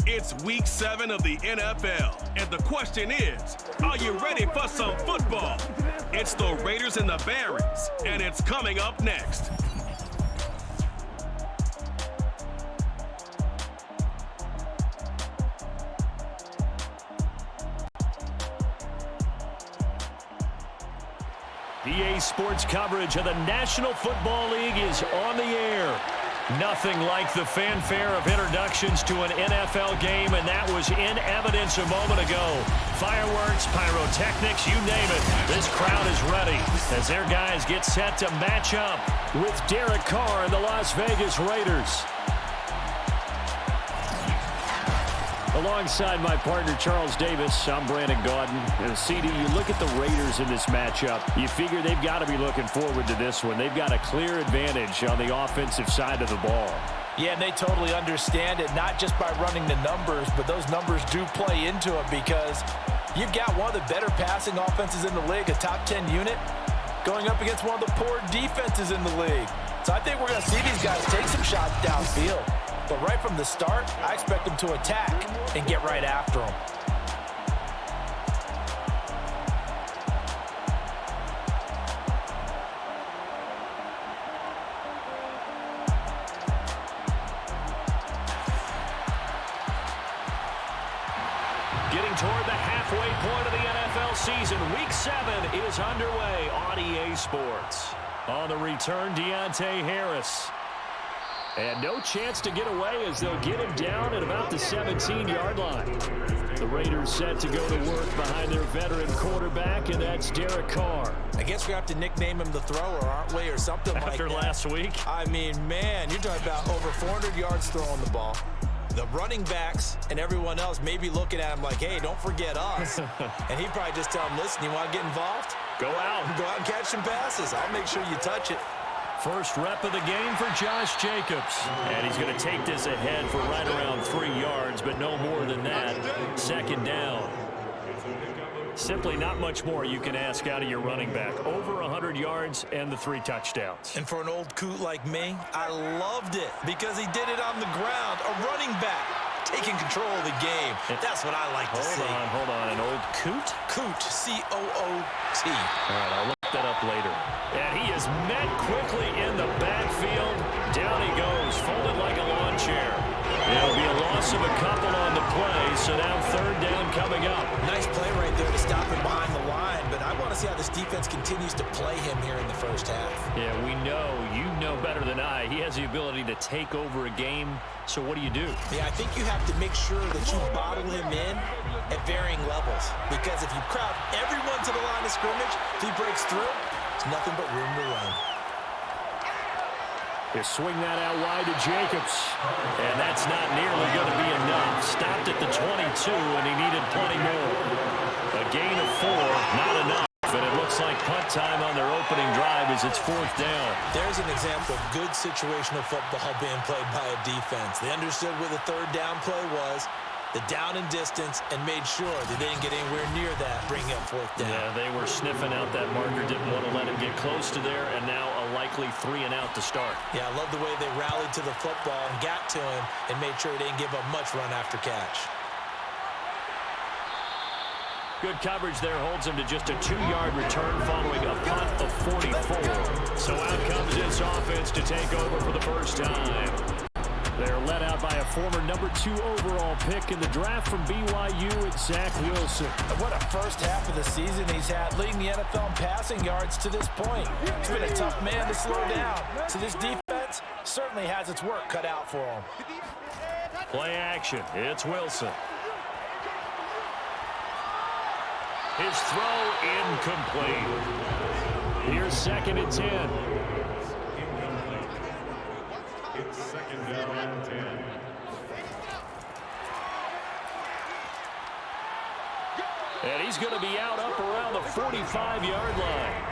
It's week 7 of the NFL, and the question is, are you ready for some football? It's the Raiders and the Barons, and it's coming up next. EA Sports coverage of the National Football League is on the air. Nothing like the fanfare of introductions to an NFL game, and that was in evidence a moment ago. Fireworks, pyrotechnics, you name it. This crowd is ready as their guys get set to match up with Derek Carr and the Las Vegas Raiders. Alongside my partner, Charles Davis, I'm Brandon Gaudin. And CD, you look at the Raiders in this matchup, you figure they've got to be looking forward to this one. They've got a clear advantage on the offensive side of the ball. Yeah, and they totally understand it, not just by running the numbers, but those numbers do play into it because you've got one of the better passing offenses in the league, a top 10 unit, going up against one of the poor defenses in the league. So I think we're going to see these guys take some shots downfield. But right from the start, I expect them to attack and get right after them. Getting toward the halfway point of the NFL season, Week 7 is underway on EA Sports. On the return, Deontay Harris. And no chance to get away as they'll get him down at about the 17-yard line. The Raiders set to go to work behind their veteran quarterback, and that's Derek Carr. I guess we have to nickname him the thrower, aren't we, or something like that. After last week? I mean, man, you're talking about over 400 yards throwing the ball. The running backs and everyone else may be looking at him like, hey, don't forget us. And he'd probably just tell him, listen, you want to get involved? Go out. Go out and catch some passes. I'll make sure you touch it. First rep of the game for Josh Jacobs. And he's going to take this ahead for right around 3 yards, but no more than that. Second down. Simply not much more you can ask out of your running back. Over 100 yards and the 3 touchdowns. And for an old coot like me, I loved it because he did it on the ground. A running back taking control of the game. That's what I like to see. Hold on. An old coot? Coot, C-O-O-T. All right, I'll look that up later. And he is met quickly in the backfield. Down he goes, folded like a lawn chair. It'll be a loss of a couple on the play, so now third down coming up. Nice play right there to stop him behind the line, but I want to see how this defense continues to play him here in the first half. Yeah, you know better than I. He has the ability to take over a game, so what do you do? Yeah, I think you have to make sure that you bottle him in at varying levels, because if you crowd everyone to the line of scrimmage, if he breaks through, it's nothing but room to run. They swing that out wide to Jacobs. And that's not nearly going to be enough. Stopped at the 22, and he needed plenty more. A gain of 4, not enough. And it looks like punt time on their opening drive as it's fourth down. There's an example of good situational football being played by a defense. They understood where the third down play was, the down and distance, and made sure that they didn't get anywhere near that, bringing up fourth down. Yeah, they were sniffing out that marker, didn't want to let him get close to there, and now a likely 3 and out to start. Yeah, I love the way they rallied to the football and got to him and made sure he didn't give up much run after catch. Good coverage there holds him to just a 2-yard return following a punt of 44. So out comes this offense to take over for the first time. They're led out by a former number 2 overall pick in the draft from BYU, and Zach Wilson. And what a first half of the season he's had, leading the NFL in passing yards to this point. He's been a tough man to slow down. So this defense certainly has its work cut out for him. Play action. It's Wilson. His throw incomplete. Here's 2nd and 10. It's 2nd down and 10. And he's going to be out up around the 45-yard line.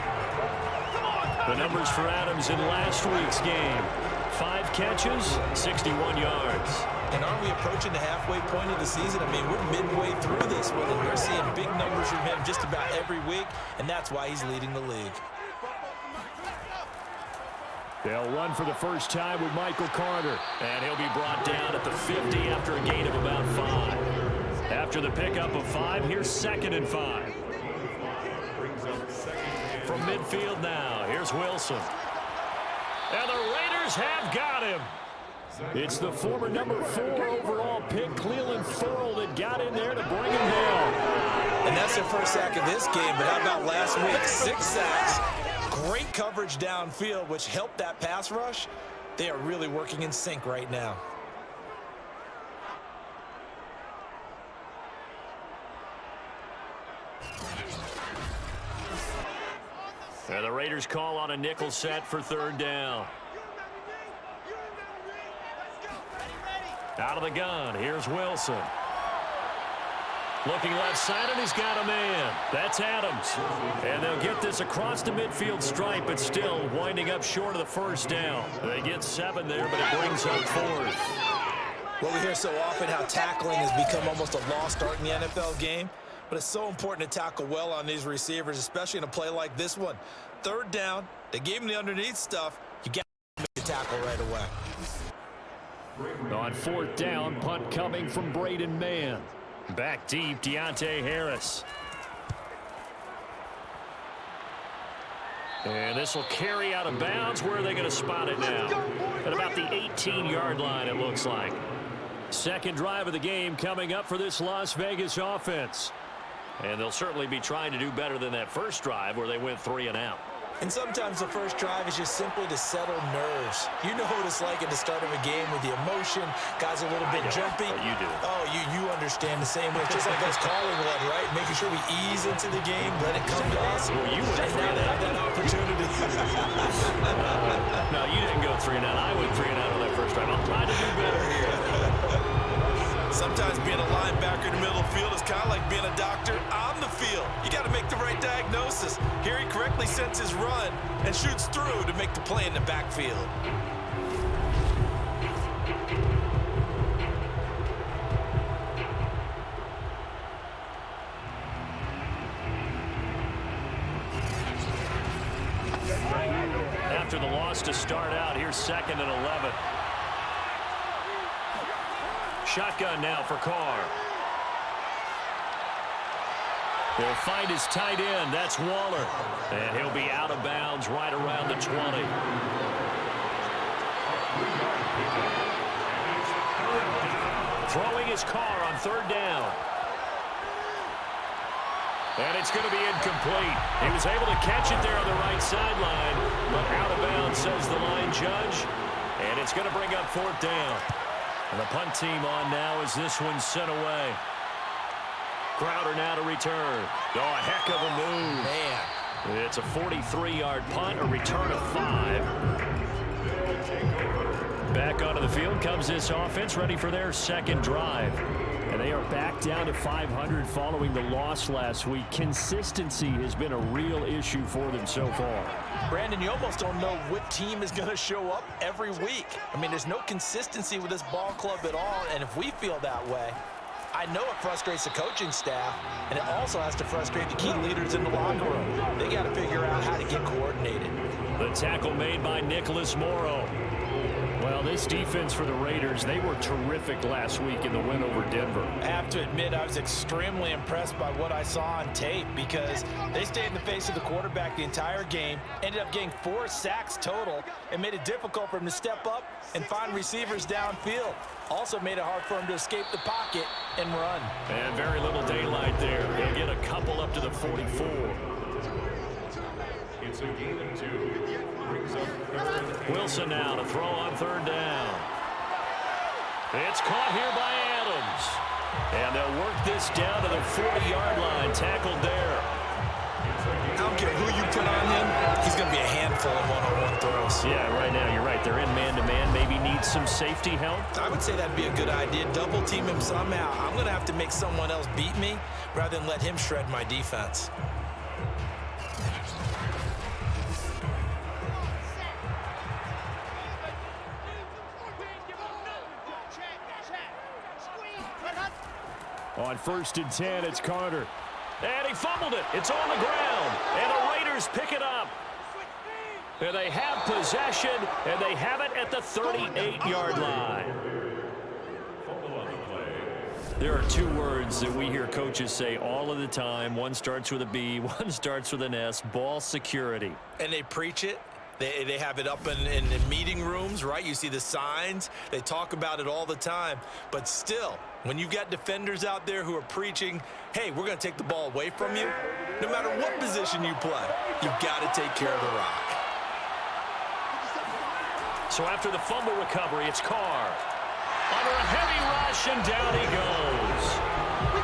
The numbers for Adams in last week's game. 5 catches, 61 yards. And aren't we approaching the halfway point of the season? I mean, we're midway through this one, and we're seeing big numbers from him just about every week, and that's why he's leading the league. They'll run for the first time with Michael Carter. And he'll be brought down at the 50 after a gain of about 5. After the pickup of 5, here's 2nd and 5. From midfield now, here's Wilson. And the Raiders have got him. It's the former number 4 overall pick, Cleveland Thurl, that got in there to bring him down. And that's their first sack of this game, but how about last week? 6 sacks. Great coverage downfield, which helped that pass rush. They are really working in sync right now. And the Raiders call on a nickel set for 3rd down. Out of the gun, here's Wilson. Looking left side, and he's got a man. That's Adams. And they'll get this across the midfield stripe, but still winding up short of the 1st down. They get 7 there, but it brings up 4th. Well, we hear so often how tackling has become almost a lost art in the NFL game, but it's so important to tackle well on these receivers, especially in a play like this one. 3rd down, they gave him the underneath stuff. You got to make the tackle right away. On 4th down, punt coming from Braden Mann. Back deep, Deontay Harris. And this will carry out of bounds. Where are they going to spot it now? At about the 18-yard line, it looks like. 2nd drive of the game coming up for this Las Vegas offense. And they'll certainly be trying to do better than that 1st drive where they went 3 and out. And sometimes the first drive is just simply to settle nerves. You know what it's like at the start of a game with the emotion. Guys a little bit jumpy. You do. Oh, you understand the same way. It's just like us calling one, right? Making sure we ease into the game, let it come to us. Well, you went and now they have that opportunity. No, you didn't go 3 and out. I went 3 and out on that 1st drive. I'm trying to do better here. Sometimes being a linebacker in the middle of the field is kind of like being a doctor on the field. You got to make the right diagnosis. Here he correctly sets his run and shoots through to make the play in the backfield. After the loss to start out, here's 2nd and 11. Shotgun now for Carr. He'll find his tight end. That's Waller. And he'll be out of bounds right around the 20. Throwing his Carr on 3rd down. And it's going to be incomplete. He was able to catch it there on the right sideline, but out of bounds, says the line judge. And it's going to bring up 4th down. And the punt team on now as this one's sent away. Crowder now to return. Oh, a heck of a move. Man. It's a 43-yard punt, a return of 5. Back onto the field comes this offense, ready for their 2nd drive. And they are back down to 500 following the loss last week. Consistency has been a real issue for them so far. Brandon, you almost don't know what team is going to show up every week. I mean, there's no consistency with this ball club at all, and if we feel that way, I know it frustrates the coaching staff, and it also has to frustrate the key leaders in the locker room. They got to figure out how to get coordinated. The tackle made by Nicholas Morrow. Well, this defense for the Raiders, they were terrific last week in the win over Denver. I have to admit, I was extremely impressed by what I saw on tape because they stayed in the face of the quarterback the entire game, ended up getting 4 sacks total, and made it difficult for him to step up and find receivers downfield. Also made it hard for him to escape the pocket and run. And very little daylight there. He'll get a couple up to the 44. It's a gain of 2. Brings up 3rd. Wilson now to throw on 3rd down. It's caught here by Adams. And they'll work this down to the 40-yard line. Tackled there. I don't care who you put on him, he's going to be a handful of one-on-one throws. Yeah, right now, you're right. They're in man-to-man. Maybe needs some safety help. I would say that'd be a good idea. Double team him somehow. I'm going to have to make someone else beat me rather than let him shred my defense. On 1st and 10, it's Carter. And he fumbled it. It's on the ground. And the Raiders pick it up. And they have possession, and they have it at the 38-yard line. There are two words that we hear coaches say all of the time. One starts with a B, one starts with an S, ball security. And they preach it. They have it up in meeting rooms, right? You see the signs. They talk about it all the time. But still, when you've got defenders out there who are preaching, hey, we're going to take the ball away from you, no matter what position you play, you've got to take care of the rock. So after the fumble recovery, it's Carr. Under a heavy rush, and down he goes.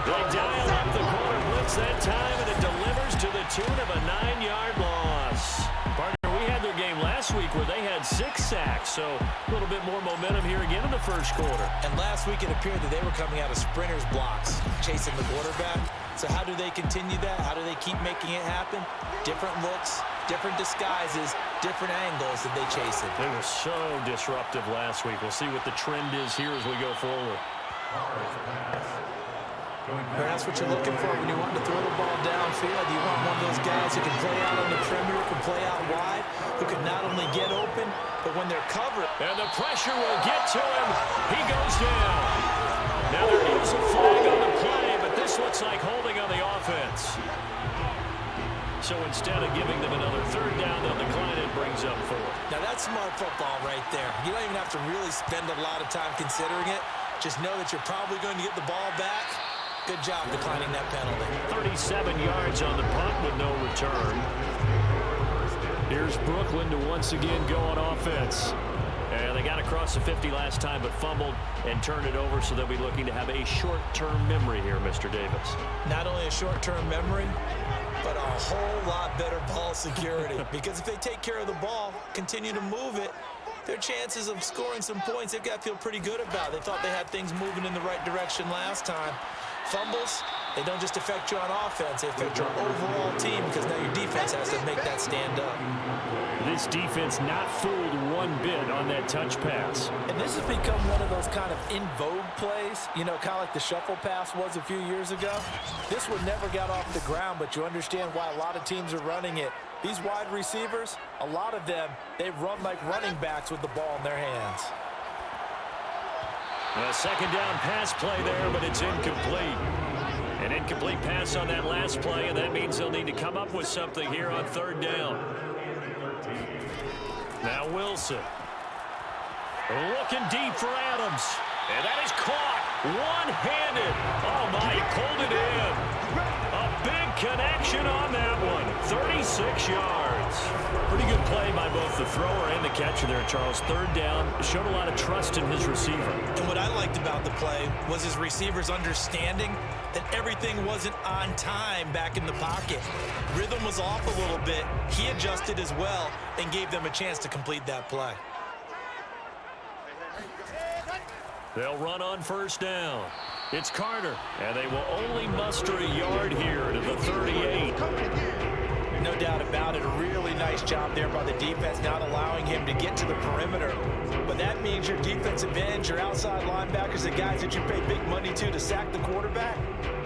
They dial up the corner blitz that time, and it delivers to the tune of a 9-yard loss. Partner, we had their game last week where they had 6 sacks, so a little bit more momentum here again in the first quarter. And last week it appeared that they were coming out of sprinters blocks, chasing the quarterback. So how do they continue that? How do they keep making it happen? Different looks, different disguises, different angles that they chase it. They were so disruptive last week. We'll see what the trend is here as we go forward. That's what you're looking for when you want to throw the ball downfield. You want one of those guys who can play out on the perimeter, can play out wide, who can not only get open, but when they're covered. And the pressure will get to him. He goes down. Now there is a flag on the play, but this looks like holding on the offense. So instead of giving them another third down, they'll decline it, brings up 4. Now that's smart football right there. You don't even have to really spend a lot of time considering it. Just know that you're probably going to get the ball back. Good job declining that penalty. 37 yards on the punt with no return. Here's Brooklyn to once again go on offense. And they got across the 50 last time, but fumbled and turned it over, so they'll be looking to have a short-term memory here, Mr. Davis. Not only a short-term memory, but a whole lot better ball security. Because if they take care of the ball, continue to move it, their chances of scoring some points, they've got to feel pretty good about. They thought they had things moving in the right direction last time. Fumbles, they don't just affect you on offense, they affect your overall team, because now your defense has to make that stand up. This defense not fooled one bit on that touch pass. And this has become one of those kind of in vogue plays, you know, kind of like the shuffle pass was a few years ago. This one never got off the ground, but you understand why a lot of teams are running it. These wide receivers, a lot of them, they run like running backs with the ball in their hands. A second down pass play there, but it's incomplete. An incomplete pass on that last play, and that means they'll need to come up with something here on third down. Now Wilson. Looking deep for Adams. And that is caught one-handed. Oh, my, he pulled it in. A big connection on that one. 36 yards. Pretty good play by both the thrower and the catcher there, Charles. Third down, showed a lot of trust in his receiver. And what I liked about the play was his receivers understanding that everything wasn't on time back in the pocket. Rhythm was off a little bit. He adjusted as well and gave them a chance to complete that play. They'll run on first down. It's Carter, and they will only muster a yard here to the 38. No doubt about it. A really nice job there by the defense, not allowing him to get to the perimeter. But that means your defensive ends, your outside linebackers, the guys that you pay big money to sack the quarterback,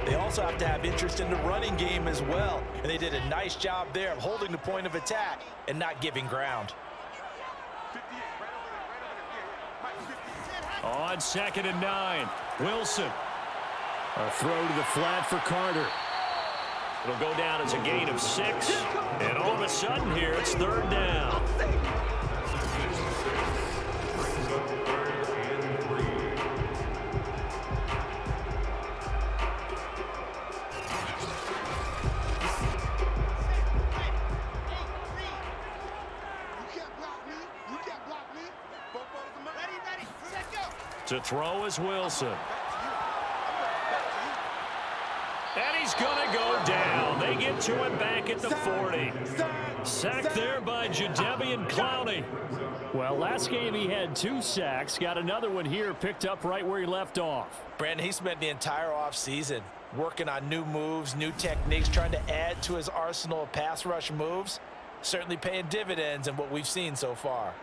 they also have to have interest in the running game as well. And they did a nice job there of holding the point of attack and not giving ground. On 2nd and 9, Wilson. A throw to the flat for Carter. It'll go down as a gain of 6. And all of a sudden here, it's third down. To throw is Wilson. And he's going to go down. They get to him back at the 40. Sacked there by Jadeveon Clowney. Well, last game he had 2 sacks. Got another one here, picked up right where he left off. Brandon, he spent the entire offseason working on new moves, new techniques, trying to add to his arsenal of pass rush moves. Certainly paying dividends in what we've seen so far.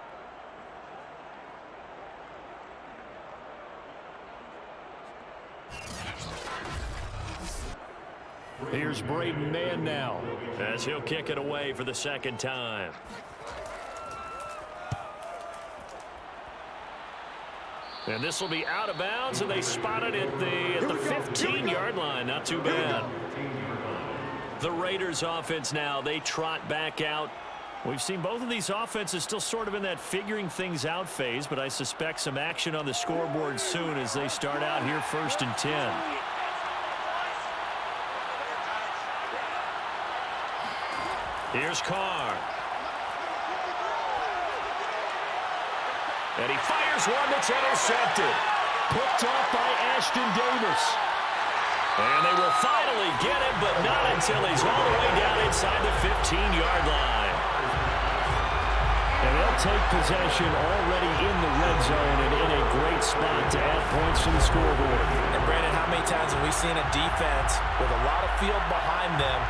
Here's Braden Mann now as he'll kick it away for the second time. And this will be out of bounds, and they spot it at the 15-yard line. Not too bad. The Raiders offense now, they trot back out. We've seen both of these offenses still sort of in that figuring things out phase, but I suspect some action on the scoreboard soon as they start out here 1st and 10. Here's Carr. And he fires one that's intercepted. Picked off by Ashton Davis. And they will finally get him, but not until he's all the way down inside the 15-yard line. And they'll take possession already in the red zone and in a great spot to add points to the scoreboard. And Brandon, how many times have we seen a defense with a lot of field behind them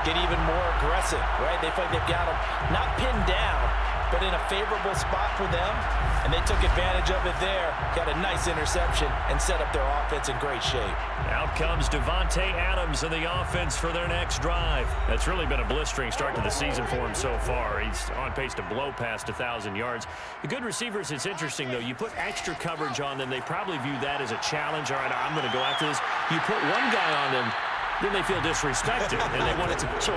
get even more aggressive, right? They feel like they've got them not pinned down, but in a favorable spot for them, and they took advantage of it there, got a nice interception, and set up their offense in great shape. Out comes Devontae Adams in the offense for their next drive. That's really been a blistering start to the season for him so far. He's on pace to blow past 1,000 yards. The good receivers, it's interesting, though. You put extra coverage on them, they probably view that as a challenge. All right, I'm going to go after this. You put one guy on them, then they feel disrespected, and they want it to. So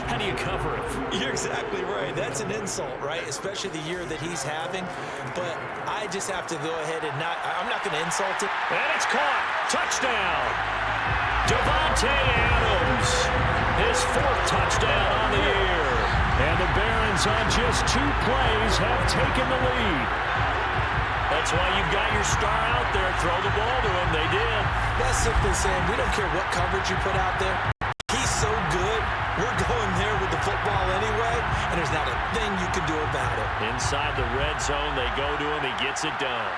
how do you cover it? You're exactly right. That's an insult, right? Especially the year that he's having. But I just have to go ahead and I'm not going to insult it. And it's caught. Touchdown. Devontae Adams. His 4th touchdown on the year. And the Barons on just 2 plays have taken the lead. That's why you've got your star out there. Throw the ball to him. They did. That's simply saying we don't care what coverage you put out there. He's so good. We're going there with the football anyway, and there's not a thing you can do about it. Inside the red zone, they go to him. He gets it done.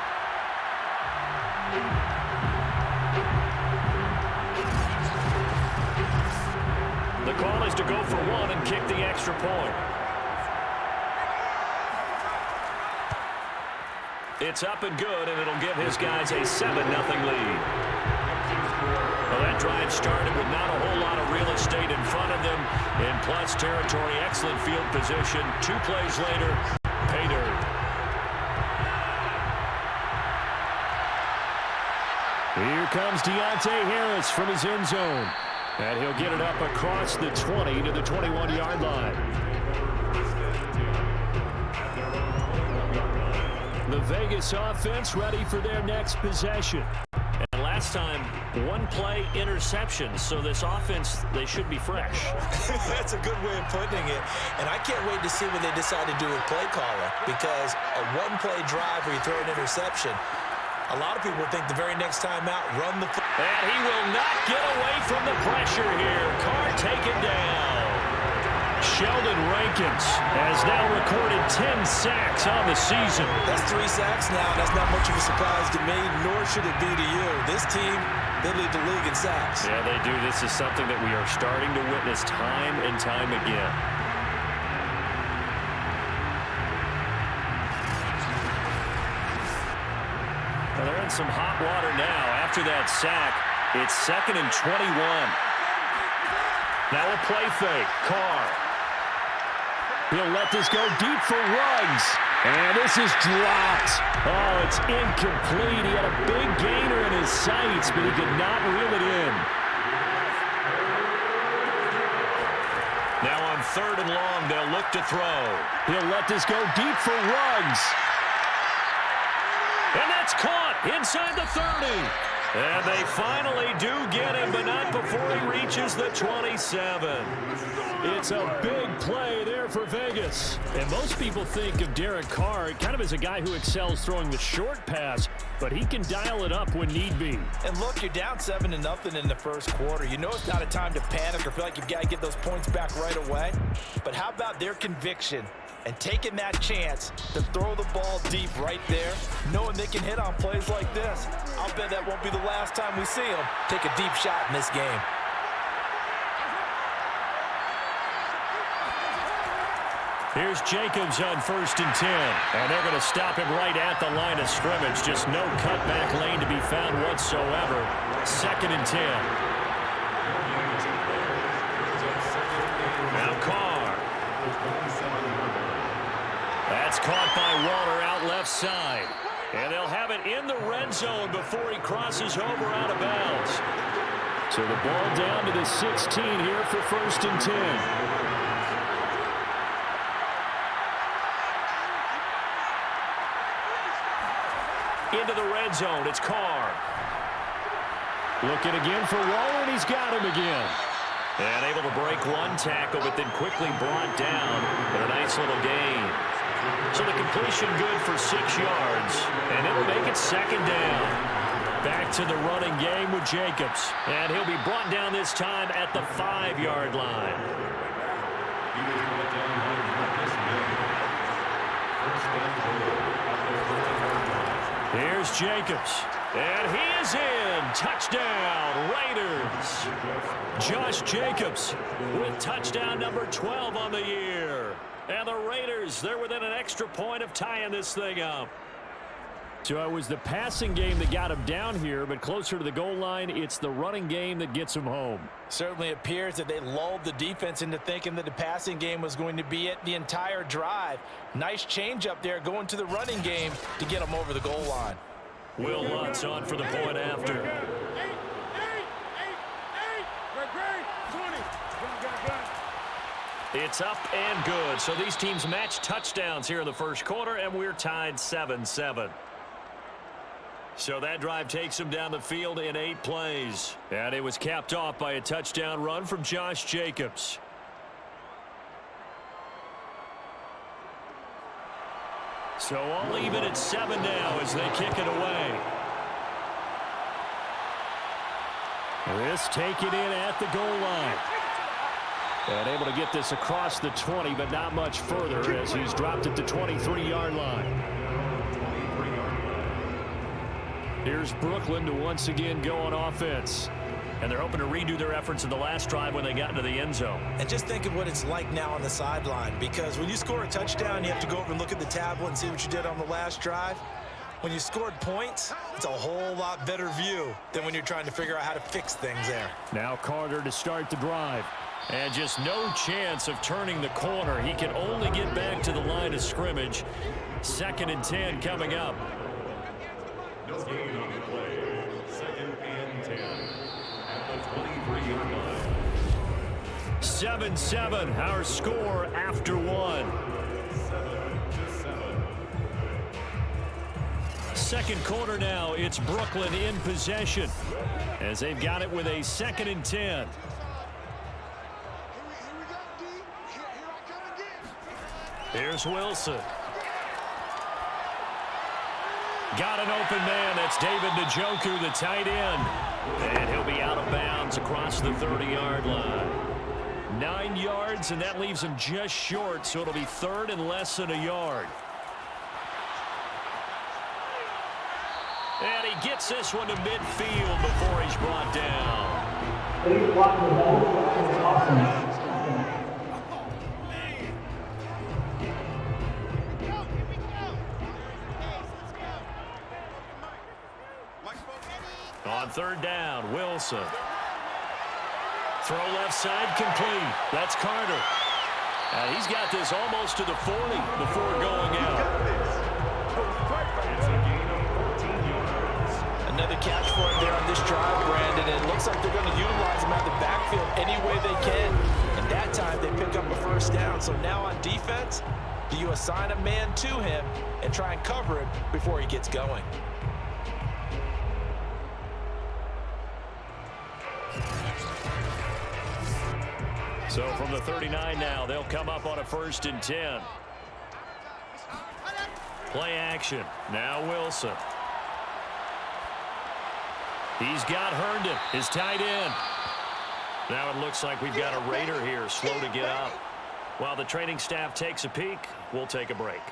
The call is to go for 1 and kick the extra point. It's up and good, and it'll give his guys a 7-0 lead. Well, that drive started with not a whole lot of real estate in front of them. In plus territory, excellent field position. 2 plays later, pay dirt. Here comes Deontay Harris from his end zone. And he'll get it up across the 20 to the 21-yard line. The Vegas offense ready for their next possession. And last time, 1-play interception. So this offense, they should be fresh. That's a good way of putting it. And I can't wait to see what they decide to do with play calling. Because a 1-play drive where you throw an interception, a lot of people think the very next time out, run the... And he will not get away from the pressure here. Carr taken down. Sheldon Rankins has now recorded 10 sacks on the season. That's 3 sacks now. That's not much of a surprise to me, nor should it be to you. This team, they lead the league in sacks. Yeah, they do. This is something that we are starting to witness time and time again. Well, they're in some hot water now. After that sack, it's 2nd and 21. Now a play fake. Carr. He'll let this go deep for Ruggs. And this is dropped. Oh, it's incomplete. He had a big gainer in his sights, but he could not reel it in. Now on 3rd and long, they'll look to throw. He'll let this go deep for Ruggs. And that's caught inside the 30. And they finally do get him, but not before he reaches the 27. It's a big play there for Vegas. And most people think of Derek Carr kind of as a guy who excels throwing the short pass, but he can dial it up when need be. And look, you're down 7-0 in the first quarter. You know it's not a time to panic or feel like you've got to get those points back right away. But how about their conviction and taking that chance to throw the ball deep right there, knowing they can hit on plays like this? I'll bet that won't be the last time we see them take a deep shot in this game. Here's Jacobs on 1st and 10. And they're going to stop him right at the line of scrimmage. Just no cutback lane to be found whatsoever. 2nd and 10. Now Carr. That's caught by Waller out left side. And they'll have it in the red zone before he crosses over out of bounds. So the ball down to the 16 here for 1st and 10. Into the red zone, it's Carr. Looking again for Waller, and he's got him again. And able to break one tackle, but then quickly brought down. But a nice little gain. So the completion good for 6 yards, and it'll make it 2nd down. Back to the running game with Jacobs. And he'll be brought down this time at the 5-yard line. Here's Jacobs. And he is in. Touchdown, Raiders. Josh Jacobs with touchdown number 12 on the year. And the Raiders, they're within an extra point of tying this thing up. So it was the passing game that got him down here, but closer to the goal line, it's the running game that gets him home. Certainly appears that they lulled the defense into thinking that the passing game was going to be it the entire drive. Nice change up there going to the running game to get them over the goal line. Will Lutz on for the point after. It's up and good. So these teams match touchdowns here in the first quarter, and we're tied 7-7. So that drive takes them down the field in 8 plays. And it was capped off by a touchdown run from Josh Jacobs. So all even at 7 now as they kick it away. This take it in at the goal line. And able to get this across the 20, but not much further as he's dropped it to 23-yard line. Here's Brooklyn to once again go on offense. And they're hoping to redo their efforts in the last drive when they got into the end zone. And just think of what it's like now on the sideline, because when you score a touchdown, you have to go over and look at the tablet and see what you did on the last drive. When you scored points, it's a whole lot better view than when you're trying to figure out how to fix things there. Now Carter to start the drive. And just no chance of turning the corner. He can only get back to the line of scrimmage. 2nd and 10 coming up. No gain on the play. 2nd and 10 at the 23-yard line. 7-7, our score after 1. 7-7. Second quarter now, it's Brooklyn in possession as they've got it with a 2nd and 10. Here's Wilson. Got an open man. That's David Njoku, the tight end. And he'll be out of bounds across the 30-yard line. 9 yards, and that leaves him just short, so it'll be 3rd and less than a yard. And he gets this one to midfield before he's brought down. On 3rd down, Wilson. Throw left side complete. That's Carter. And he's got this almost to the 40 before going out. It's a gain of 14 yards. Another catch for him there on this drive, Brandon. And it looks like they're going to utilize him at the backfield any way they can. And that time they pick up a 1st down. So now on defense, do you assign a man to him and try and cover him before he gets going? So from the 39 now, they'll come up on a 1st and 10. Play action. Now Wilson. He's got Herndon, his tight end. Now it looks like we've got a Raider here, slow to get up. While the training staff takes a peek, we'll take a break.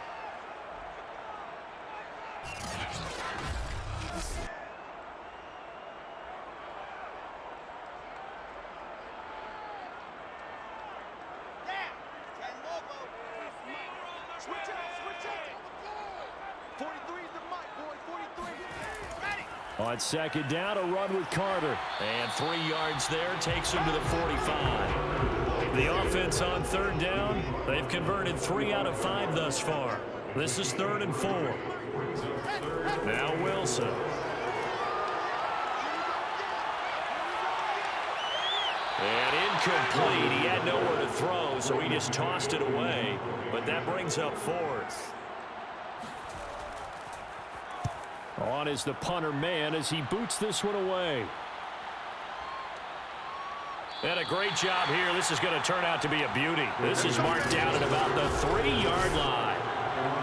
On 2nd down, a run with Carter. And 3 yards there takes him to the 45. The offense on 3rd down, they've converted 3 out of 5 thus far. This is 3rd and 4. Now Wilson. And incomplete. He had nowhere to throw, so he just tossed it away. But that brings up fourth. On is the punter man as he boots this one away. And a great job here. This is going to turn out to be a beauty. This is marked down at about the 3-yard line.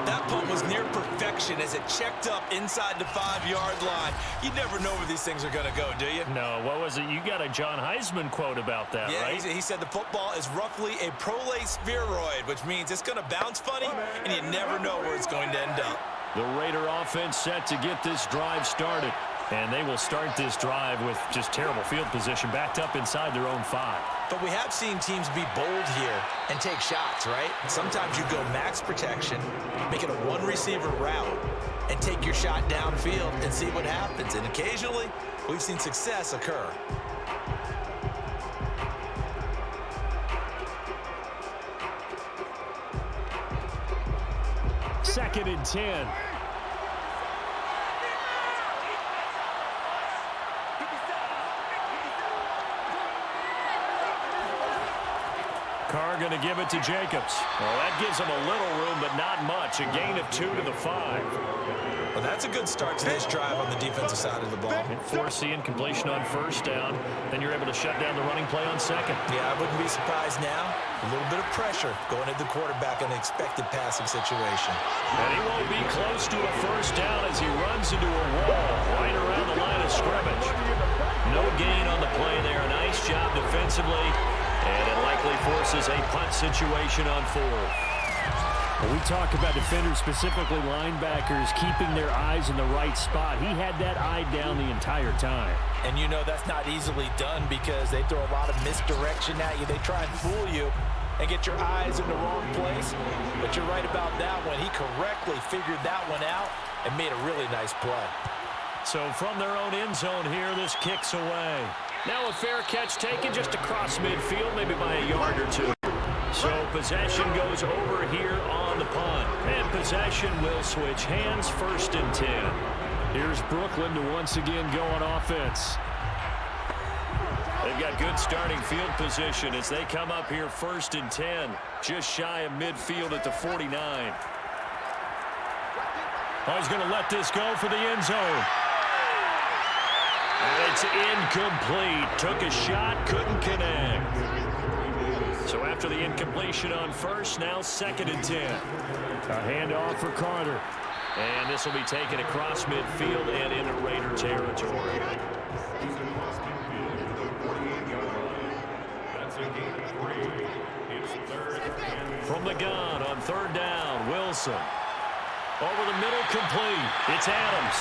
That punt was near perfection as it checked up inside the 5-yard line. You never know where these things are going to go, do you? No, what was it? You got a John Heisman quote about that, right? Yeah, he said the football is roughly a prolate spheroid, which means it's going to bounce funny, and you never know where it's going to end up. The Raider offense set to get this drive started. And they will start this drive with just terrible field position, backed up inside their own 5. But we have seen teams be bold here and take shots, right? Sometimes you go max protection, make it a one-receiver route, and take your shot downfield and see what happens. And occasionally, we've seen success occur. Second and 10. Carr going to give it to Jacobs. Well, that gives him a little room, but not much. A gain of 2 to the 5. Well, that's a good start to this drive on the defensive side of the ball. Force the incompletion on first down. Then you're able to shut down the running play on second. Yeah, I wouldn't be surprised now. A little bit of pressure going at the quarterback in an expected passing situation. And he won't be close to a first down as he runs into a wall right around the line of scrimmage. No gain on the play there. Nice job defensively. And it likely forces a punt situation on 4th. We talk about defenders, specifically linebackers, keeping their eyes in the right spot. He had that eye down the entire time. And you know that's not easily done because they throw a lot of misdirection at you. They try and fool you and get your eyes in the wrong place. But you're right about that one. He correctly figured that one out and made a really nice play. So from their own end zone here, this kicks away. Now a fair catch taken just across midfield, maybe by a yard or 2. So possession goes over here on the punt. And possession will switch hands, 1st and 10. Here's Brooklyn to once again go on offense. They've got good starting field position as they come up here 1st and 10. Just shy of midfield at the 49. Oh, he's going to let this go for the end zone. And it's incomplete. Took a shot, couldn't connect. So after the incompletion on first, now 2nd and 10. A handoff for Carter. And this will be taken across midfield and into Raider territory. From the gun on 3rd down, Wilson. Over the middle, complete. It's Adams.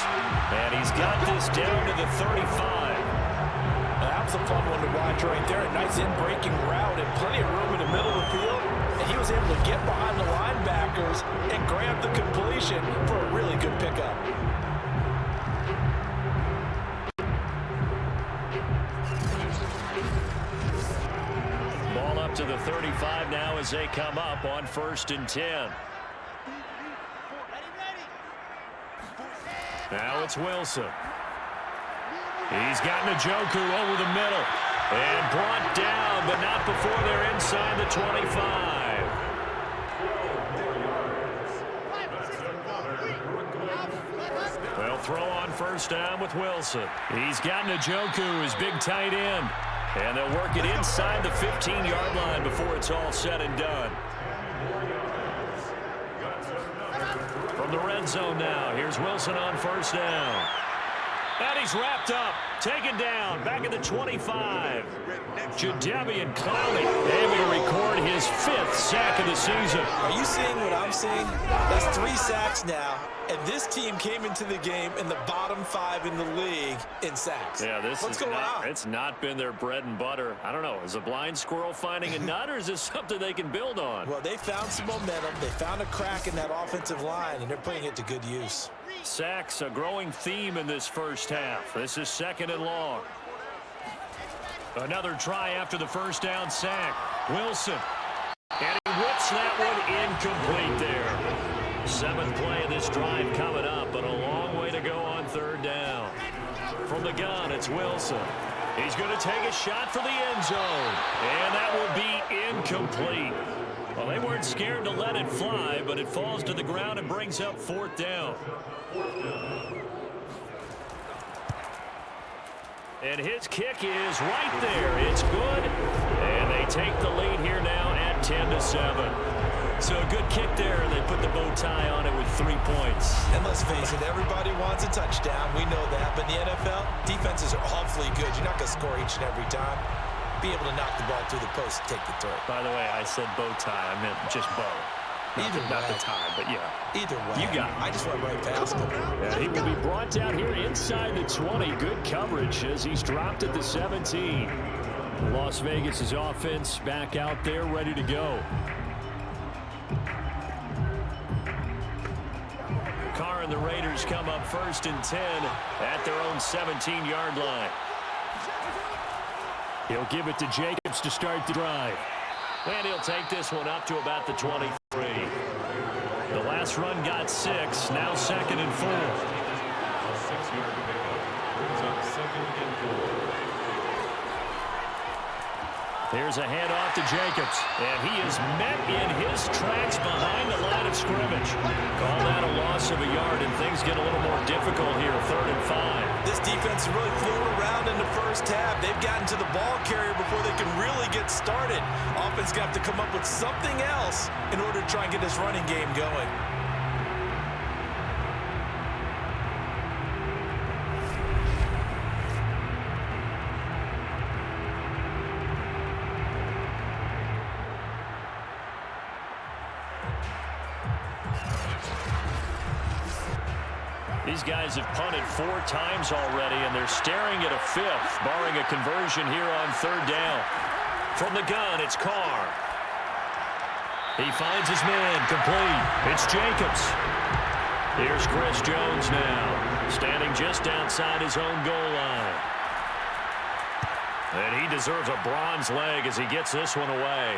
And he's got this down to the 35. That was a fun one to watch right there. A nice in-breaking route and plenty of room in the middle of the field. And he was able to get behind the linebackers and grab the completion for a really good pickup. Ball up to the 35 now as they come up on 1st and 10. Now it's Wilson. He's got Njoku over the middle. And brought down, but not before they're inside the 25. Well, throw on 1st down with Wilson. He's got Njoku, his big tight end. And they'll work it inside the 15-yard line before it's all said and done. From the red zone now, here's Wilson on 1st down. And he's wrapped up, taken down, back at the 25. Jadeveon Clowney able to record his 5th sack of the season. Are you seeing what I'm seeing? That's 3 sacks now, and this team came into the game in the bottom 5 in the league in sacks. Yeah, What's going on? It's not been their bread and butter. I don't know, is a blind squirrel finding a nut, or is this something they can build on? Well, they found some momentum. They found a crack in that offensive line, and they're putting it to good use. Sacks, a growing theme in this first half. This is 2nd and long. Another try after the 1st down sack. Wilson. And he whips that one incomplete there. Seventh play of this drive coming up, but a long way to go on third down. From the gun, it's Wilson. He's going to take a shot for the end zone, and that will be incomplete. Well, they weren't scared to let it fly, but it falls to the ground and brings up fourth down. And his kick is right there. It's good, and they take the lead here now at 10-7. So a good kick there, and they put the bow tie on it with 3 points. And let's face it, everybody wants a touchdown. We know that. But in the NFL, defenses are awfully good. You're not going to score each and every time. Be able to knock the ball through the post and take the throw. By the way, I said bow tie. I meant just bow. Not the tie, but yeah. Either way. You got it. I just went right past him. And he will be brought down here inside the 20. Good coverage as he's dropped at the 17. Las Vegas' offense back out there ready to go. Carr and the Raiders come up 1st and 10 at their own 17-yard line. He'll give it to Jacobs to start the drive. And he'll take this one up to about the 23. The last run got 6. Now 2nd and 4. 6-yard pickup brings up 2nd and 4. Here's a handoff to Jacobs, and he is met in his tracks behind the line of scrimmage. Call that a loss of a yard, and things get a little more difficult here, 3rd and 5. This defense really flew around in the first half. They've gotten to the ball carrier before they can really get started. Offense got to come up with something else in order to try and get this running game going. These guys have punted 4 times already, and they're staring at a 5th, barring a conversion here on 3rd down. From the gun, it's Carr. He finds his man, complete. It's Jacobs. Here's Chris Jones now, standing just outside his own goal line. And he deserves a bronze leg as he gets this one away.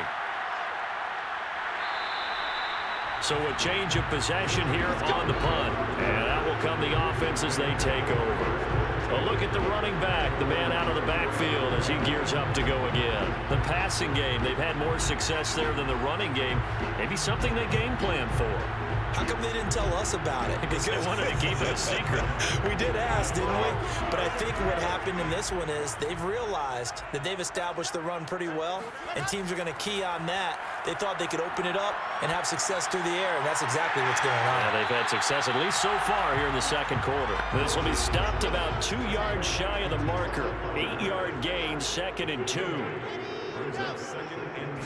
So a change of possession here on the punt. And that will come the offense as they take over. A look at the running back, the man out of the backfield as he gears up to go again. The passing game, they've had more success there than the running game. Maybe something they game plan for. How come they didn't tell us about it? Because they wanted to keep it a secret. We did ask, didn't we? But I think what happened in this one is they've realized that they've established the run pretty well, and teams are going to key on that. They thought they could open it up and have success through the air, and that's exactly what's going on. Yeah, they've had success at least so far here in the 2nd quarter. This will be stopped about 2 yards shy of the marker. 8-yard gain, 2nd and 2. Brings up 2nd and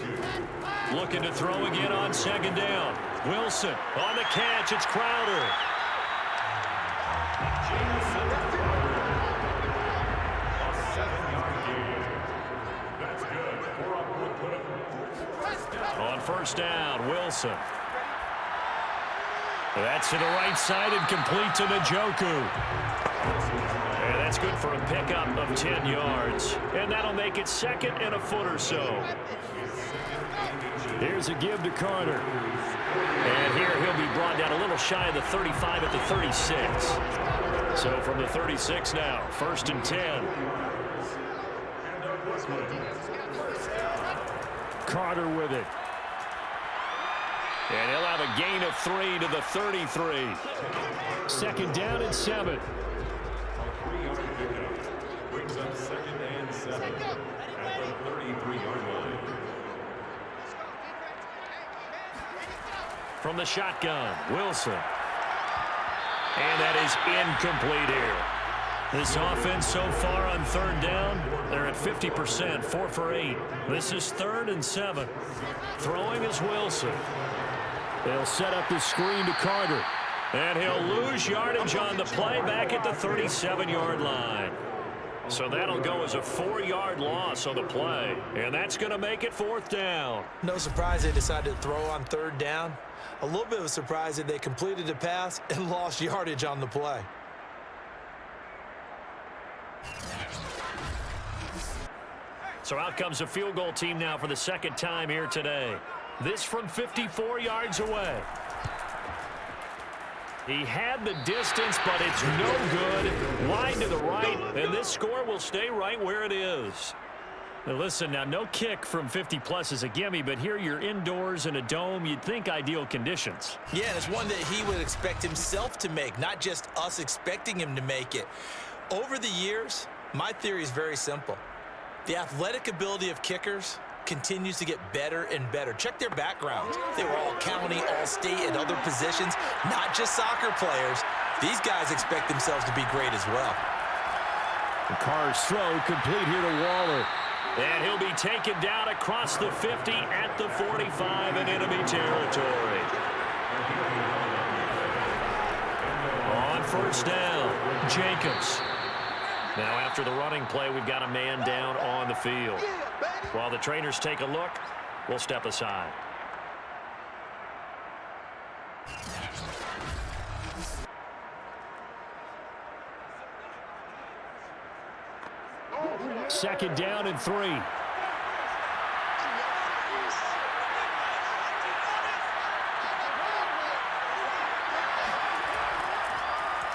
2. Looking to throw again on 2nd down. Wilson on the catch. It's Crowder. A 7-yard gain. That's good for a good. On 1st down, Wilson. That's to the right side and complete to Njoku. And that's good for a pickup of 10 yards. And that'll make it 2nd and a foot or so. Here's a give to Carter. And here he'll be brought down a little shy of the 35 at the 36. So from the 36 now, 1st and 10. Carter with it. And he'll have a gain of 3 to the 33. 2nd down and 7. A 3-yard pickup brings up 2nd and 7 at the 33-yard line. From the shotgun, Wilson. And that is incomplete here. This offense so far on 3rd down, they're at 50%, 4 for 8. This is 3rd and 7. Throwing is Wilson. They'll set up the screen to Carter. And he'll lose yardage on the play back at the 37-yard line. So that'll go as a 4-yard loss on the play. And that's going to make it 4th down. No surprise they decided to throw on 3rd down. A little bit of a surprise that they completed the pass and lost yardage on the play. So out comes a field goal team now for the 2nd time here today. This from 54 yards away. He had the distance, but it's no good. Wide to the right, and this score will stay right where it is. Now listen, now no kick from 50-plus is a gimme, but here you're indoors in a dome. You'd think ideal conditions. Yeah, it's one that he would expect himself to make, not just us expecting him to make it. Over the years, my theory is very simple. The athletic ability of kickers continues to get better and better. Check their backgrounds. They were all county, all state, and other positions, not just soccer players. These guys expect themselves to be great as well. The Carr's throw complete here to Waller. And he'll be taken down across the 50 at the 45 in enemy territory. On first down, Jacobs. Now after the running play, we've got a man down on the field. While the trainers take a look, we'll step aside. Second down and 3.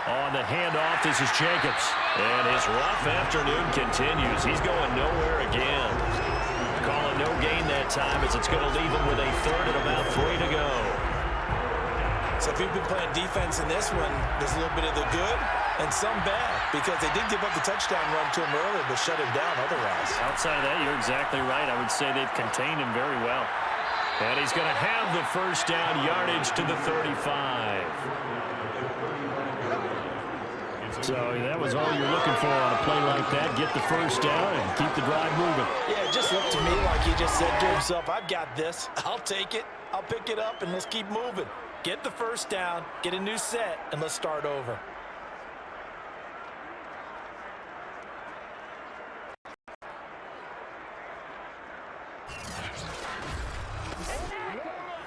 On the handoff, this is Jacobs. And his rough afternoon continues. He's going nowhere again. Calling no gain that time as it's going to leave him with a third and about 3 to go. So if you've been playing defense in this one, there's a little bit of the good and some bad, because they did give up the touchdown run to him earlier, but shut him down otherwise. Outside of that, you're exactly right. I would say they've contained him very well. And he's going to have the first down, yardage to the 35. So that was all you're looking for on a play like that. Get the first down and keep the drive moving. Yeah, it just looked to me like he just said to himself, I've got this. I'll take it. I'll pick it up, and let's keep moving. Get the first down, get a new set, and let's start over.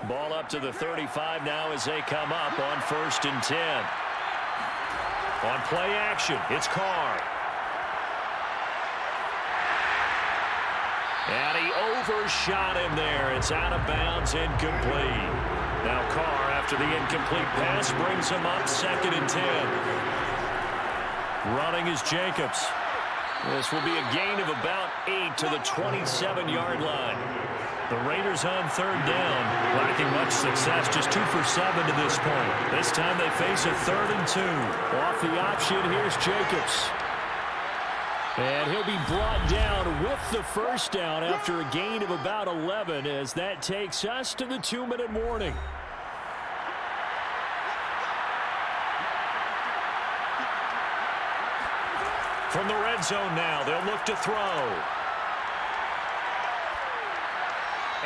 Ball up to the 35 now as they come up on 1st and 10. On play action, it's Carr. And he overshot him there. It's out of bounds, incomplete. Now Carr, after the incomplete pass, brings him up 2nd and 10. Running is Jacobs. This will be a gain of about 8 to the 27-yard line. The Raiders on 3rd down, lacking much success, just 2 for 7 to this point. This time they face a 3rd and 2. Off the option, here's Jacobs. And he'll be brought down with the first down after a gain of about 11, as that takes us to the 2-minute warning. From the red zone now, they'll look to throw.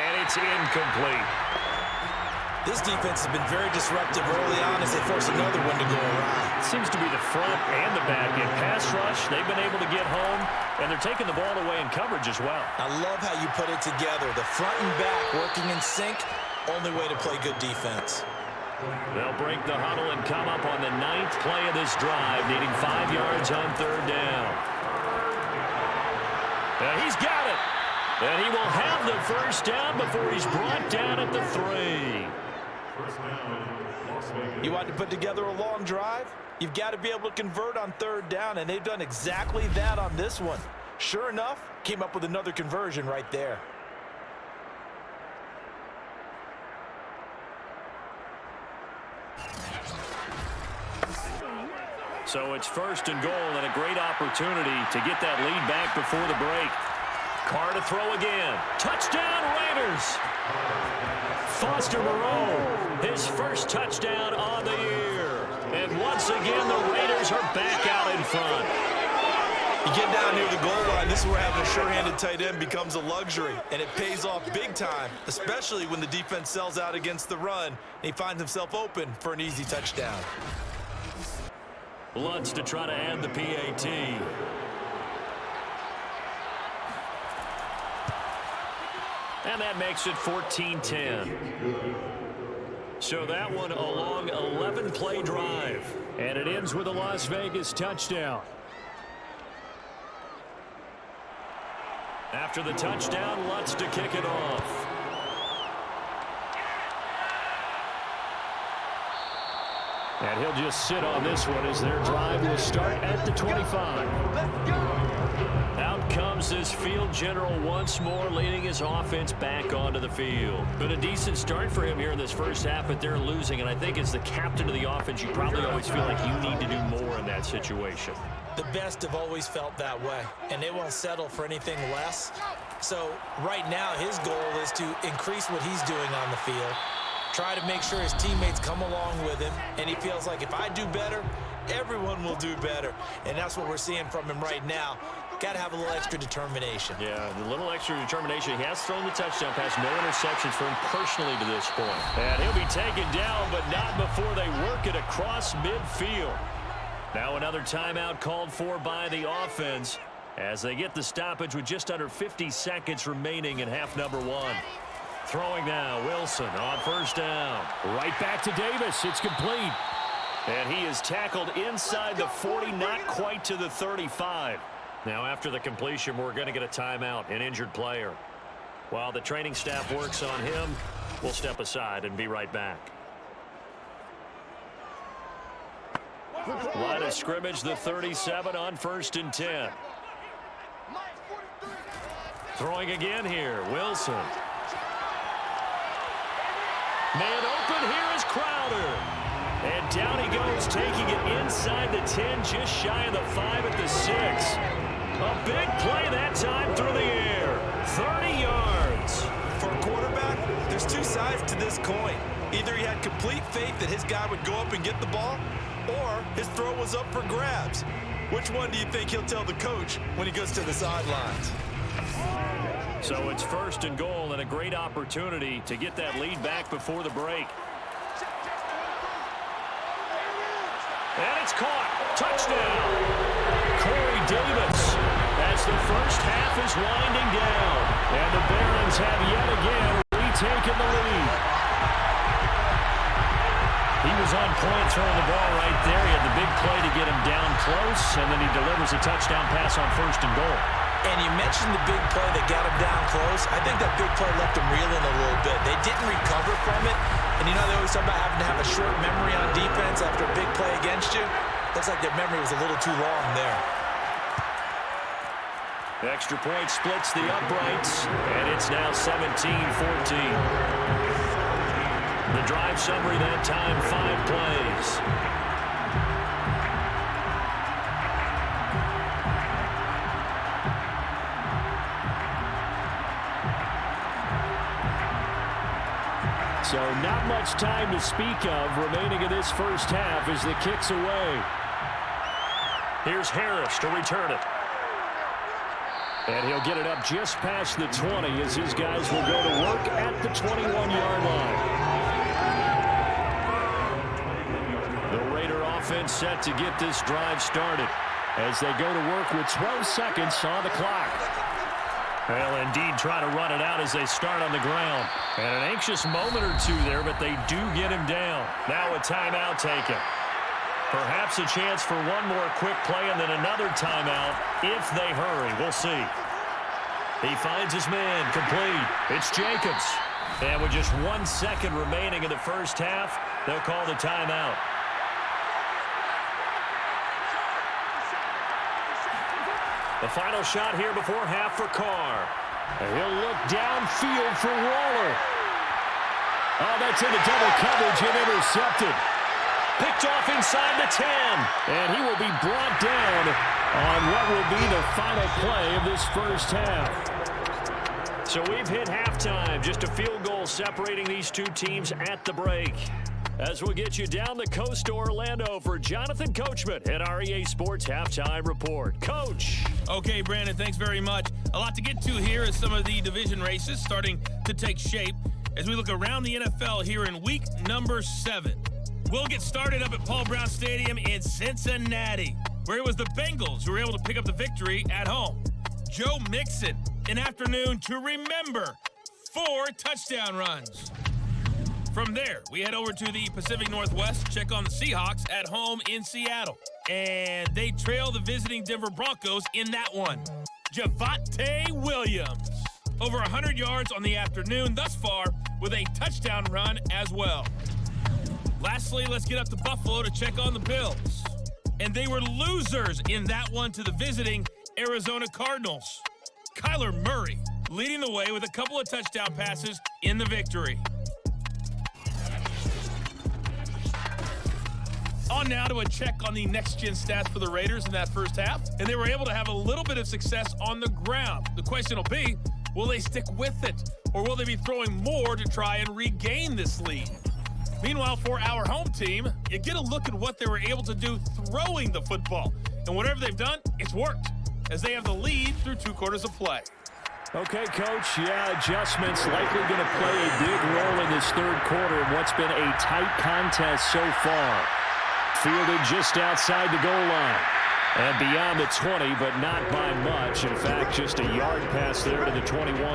And it's incomplete. This defense has been very disruptive early on as they force another one to go awry. It seems to be the front and the back end. Pass rush, they've been able to get home, and they're taking the ball away in coverage as well. I love how you put it together. The front and back working in sync, only way to play good defense. They'll break the huddle and come up on the 9th play of this drive, needing 5 yards on 3rd down. And he's got it. And he will have the first down before he's brought down at the 3. You want to put together a long drive? You've got to be able to convert on 3rd down, and they've done exactly that on this one. Sure enough, came up with another conversion right there. So it's 1st and goal and a great opportunity to get that lead back before the break. Carr to throw again. Touchdown, Raiders! Foster Moreau, his first touchdown on the year. And once again, the Raiders are back out in front. You get down near the goal line, this is where having a sure-handed tight end becomes a luxury, and it pays off big time, especially when the defense sells out against the run, and he finds himself open for an easy touchdown. Lutz to try to add the PAT. And that makes it 14-10. So that one a long 11-play drive. And it ends with a Las Vegas touchdown. After the touchdown, Lutz to kick it off. And he'll just sit on this one as their drive will start at the 25. Out comes this field general once more, leading his offense back onto the field. Been a decent start for him here in this first half, but they're losing. And I think as the captain of the offense, you probably always feel like you need to do more in that situation. The best have always felt that way, and they won't settle for anything less. So right now, his goal is to increase what he's doing on the field, try to make sure his teammates come along with him, and he feels like if I do better, everyone will do better. And that's what we're seeing from him right now. Got to have a little extra determination. Yeah, the little extra determination. He has thrown the touchdown pass. No interceptions for him personally to this point. And he'll be taken down, but not before they work it across midfield. Now another timeout called for by the offense as they get the stoppage with just under 50 seconds remaining in half number one. Throwing now, Wilson on first down. Right back to Davis. It's complete. And he is tackled inside the 40, not quite to the 35. Now after the completion, we're going to get a timeout, an injured player. While the training staff works on him, we'll step aside and be right back. Line of scrimmage, the 37 on 1st and 10. Throwing again here, Wilson. Man open, here is Crowder. And down he goes, taking it inside the 10, just shy of the 5 at the 6. A big play that time through the air. 30 yards. For a quarterback, there's two sides to this coin. Either he had complete faith that his guy would go up and get the ball, or his throw was up for grabs. Which one do you think he'll tell the coach when he goes to the sidelines? So it's 1st and goal and a great opportunity to get that lead back before the break. And it's caught. Touchdown. Corey Davis as the first half is winding down. And the Barons have yet again retaken the lead. He was on point throwing the ball right there. He had the big play to get him down close, and then he delivers a touchdown pass on 1st and goal. And you mentioned the big play that got him down close. I think that big play left him reeling a little bit. They didn't recover from it. And you know they always talk about having to have a short memory on defense after a big play against you. Looks like their memory was a little too long there. The extra point splits the uprights, and it's now 17-14. The drive summary that time, 5 plays. So not much time to speak of remaining in this first half as the kick's away. Here's Harris to return it. And he'll get it up just past the 20 as his guys will go to work at the 21-yard line. Offense set to get this drive started as they go to work with 12 seconds on the clock. Well, indeed, try to run it out as they start on the ground. And an anxious moment or two there, but they do get him down. Now a timeout taken. Perhaps a chance for one more quick play and then another timeout if they hurry. We'll see. He finds his man complete. It's Jacobs. And with just 1 second remaining in the first half, they'll call the timeout. The final shot here before half for Carr. And he'll look downfield for Waller. Oh, that's into double coverage and intercepted. Picked off inside the 10. And he will be brought down on what will be the final play of this first half. So we've hit halftime. Just a field goal separating these two teams at the break. As we'll get you down the coast to Orlando for Jonathan Coachman at our EA Sports Halftime Report. Coach. Okay, Brandon, thanks very much. A lot to get to here as some of the division races starting to take shape as we look around the NFL here in week number 7. We'll get started up at Paul Brown Stadium in Cincinnati, where it was the Bengals who were able to pick up the victory at home. Joe Mixon, an afternoon to remember, 4 touchdown runs. From there, we head over to the Pacific Northwest, check on the Seahawks at home in Seattle. And they trail the visiting Denver Broncos in that one. Javonte Williams, over 100 yards on the afternoon thus far with a touchdown run as well. Lastly, let's get up to Buffalo to check on the Bills. And they were losers in that one to the visiting Arizona Cardinals. Kyler Murray leading the way with a couple of touchdown passes in the victory. On now to a check on the next-gen stats for the Raiders in that first half, and they were able to have a little bit of success on the ground. The question will be, will they stick with it, or will they be throwing more to try and regain this lead? Meanwhile, for our home team, you get a look at what they were able to do throwing the football. And whatever they've done, it's worked, as they have the lead through 2 quarters of play. Okay, Coach, adjustments likely going to play a big role in this third quarter in what's been a tight contest so far. Fielded just outside the goal line and beyond the 20, but not by much. In fact, just a yard pass there to the 21.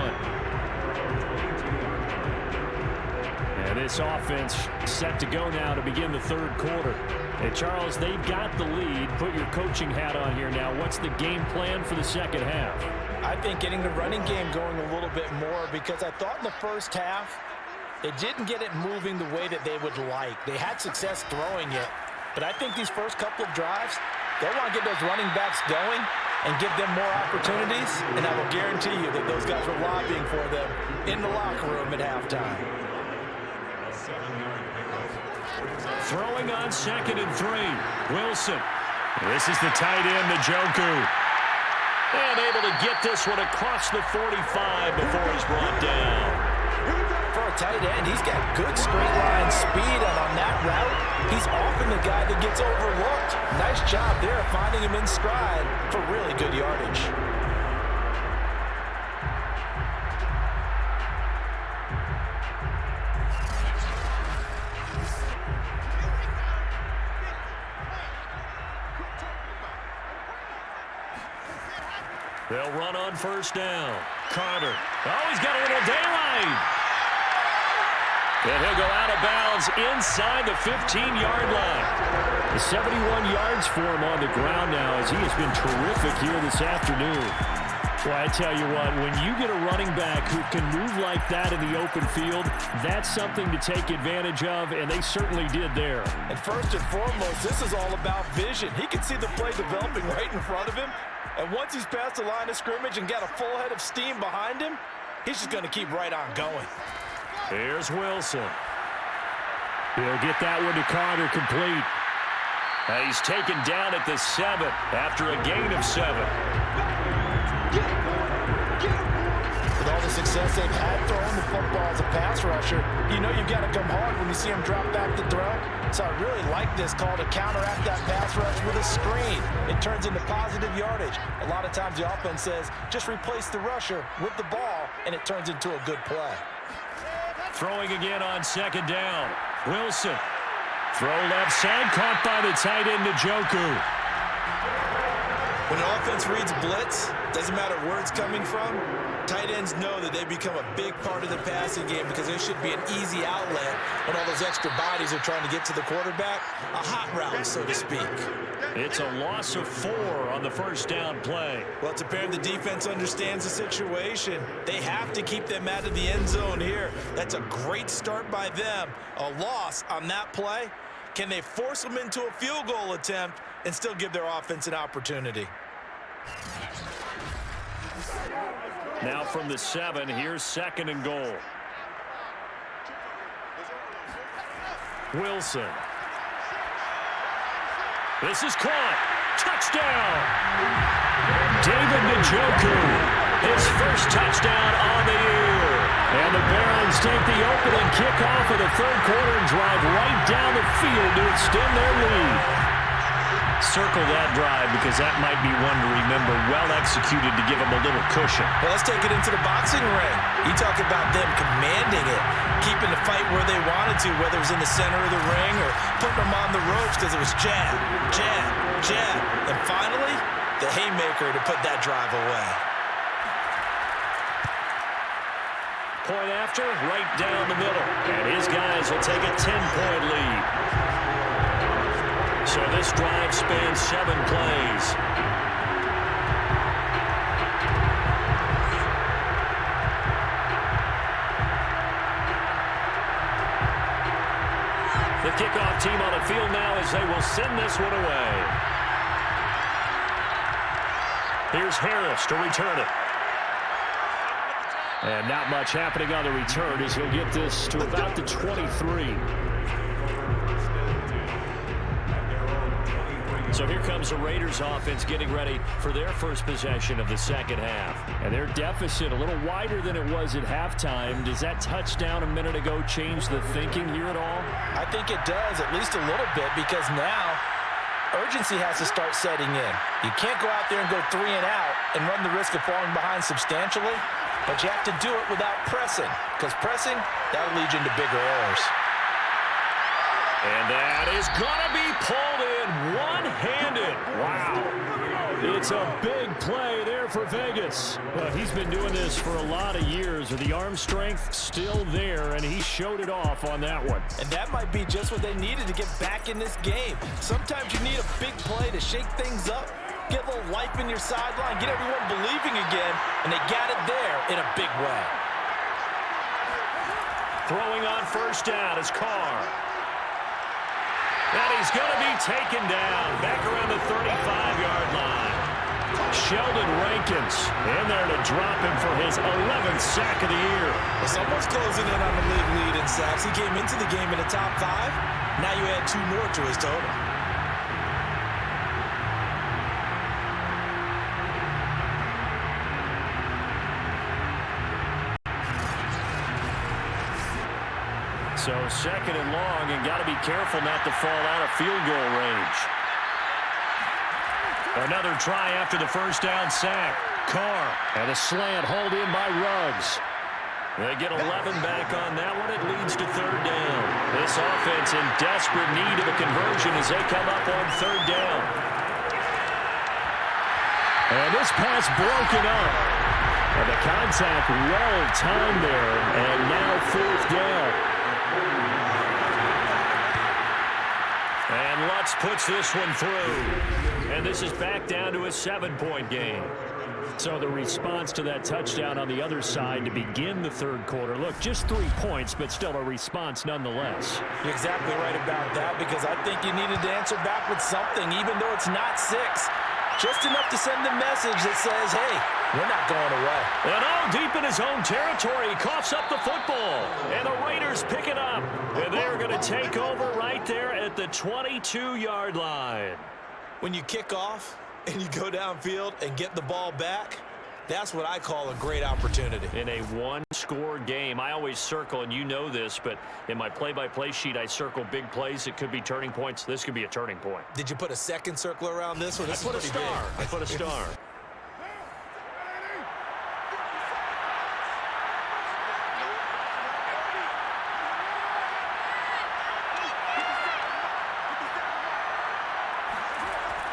And this offense set to go now to begin the third quarter. And Charles, they've got the lead. Put your coaching hat on here now. What's the game plan for the second half? I think getting the running game going a little bit more, because I thought in the first half they didn't get it moving the way that they would like. They had success throwing it, but I think these first couple of drives, they want to get those running backs going and give them more opportunities, and I will guarantee you that those guys were lobbying for them in the locker room at halftime. Throwing on 2nd and 3. Wilson. This is the tight end, Njoku. And able to get this one across the 45 before he's brought down. For a tight end, he's got good straight line speed, and on that route, he's often the guy that gets overlooked. Nice job there finding him in stride for really good yardage. They'll run on first down. Carter. Oh, he's got a little daylight. And he'll go out of bounds inside the 15-yard line. The 71 yards for him on the ground now, as he has been terrific here this afternoon. Well, I tell you what, when you get a running back who can move like that in the open field, that's something to take advantage of, and they certainly did there. And first and foremost, this is all about vision. He can see the play developing right in front of him. And once he's past the line of scrimmage and got a full head of steam behind him, he's just going to keep right on going. Here's Wilson. He'll get that one to Carter complete. He's taken down at the 7 after a gain of 7. With all the success they've had throwing the football as a pass rusher, you know you've got to come hard when you see him drop back to throw. So I really like this call to counteract that pass rush with a screen. It turns into positive yardage. A lot of times the offense says, just replace the rusher with the ball, and it turns into a good play. Throwing again on 2nd down. Wilson. Throw left side, caught by the tight end, Njoku. When an offense reads blitz, doesn't matter where it's coming from, tight ends know that they become a big part of the passing game because there should be an easy outlet when all those extra bodies are trying to get to the quarterback. A hot route, so to speak. It's a loss of 4 on the first down play. Well, it's apparent the defense understands the situation. They have to keep them out of the end zone here. That's a great start by them. A loss on that play. Can they force them into a field goal attempt and still give their offense an opportunity? Now from the 7, here's 2nd and goal. Wilson. This is caught. Touchdown! David Njoku, his first touchdown on the year. And the Barons take the opening kickoff of the third quarter and drive right down the field to extend their lead. Circle that drive because that might be one to remember. Well executed to give them a little cushion. Well, let's take it into the boxing ring. You talk about them commanding it, keeping the fight where they wanted to, whether it was in the center of the ring or putting them on the ropes because it was jab, jab, jab. And finally, the haymaker to put that drive away. Point after, right down the middle. And his guys will take a 10-point lead. So this drive spans 7 plays. The kickoff Punt team on the field now as they will send this one away. Here's Harris to return it. And not much happening on the return as he'll get this to about the 23. So here comes the Raiders offense getting ready for their first possession of the second half. And their deficit a little wider than it was at halftime. Does that touchdown a minute ago change the thinking here at all? I think it does, at least a little bit, because now urgency has to start setting in. You can't go out there and go 3 and out and run the risk of falling behind substantially, but you have to do it without pressing, because pressing, that'll lead you into bigger errors. And that is going to be pulled in one-handed. Wow. It's a big play there for Vegas. Well, he's been doing this for a lot of years with the arm strength still there, and he showed it off on that one. And that might be just what they needed to get back in this game. Sometimes you need a big play to shake things up, get a little life in your sideline, get everyone believing again, and they got it there in a big way. Throwing on first down is Carr. And he's going to be taken down back around the 35-yard line. Sheldon Rankins in there to drop him for his 11th sack of the year. Well, someone's closing in on the league lead in sacks. He came into the game in the top 5. Now you add 2 more to his total. So second and long, and got to be careful not to fall out of field goal range. Another try after the first down sack. Carr. And a slant hauled in by Ruggs. They get 11 back on that one. It leads to third down. This offense in desperate need of a conversion as they come up on third down. And this pass broken up. And the contact well timed there. And now fourth down. And Lutz puts this one through. And this is back down to a 7-point game. So the response to that touchdown on the other side to begin the third quarter. Look, just 3 points, but still a response nonetheless. You're exactly right about that, because I think you needed to answer back with something, even though it's not 6. Just enough to send a message that says, hey, we're not going away. And all deep in his own territory, he coughs up the football. And the Raiders pick it up. And they're going to take over right there at the 22-yard line. When you kick off and you go downfield and get the ball back, that's what I call a great opportunity. In a one-score game, I always circle, and you know this, but in my play-by-play sheet, I circle big plays. It could be turning points. This could be a turning point. Did you put a second circle around this one? I put a star. I put a star.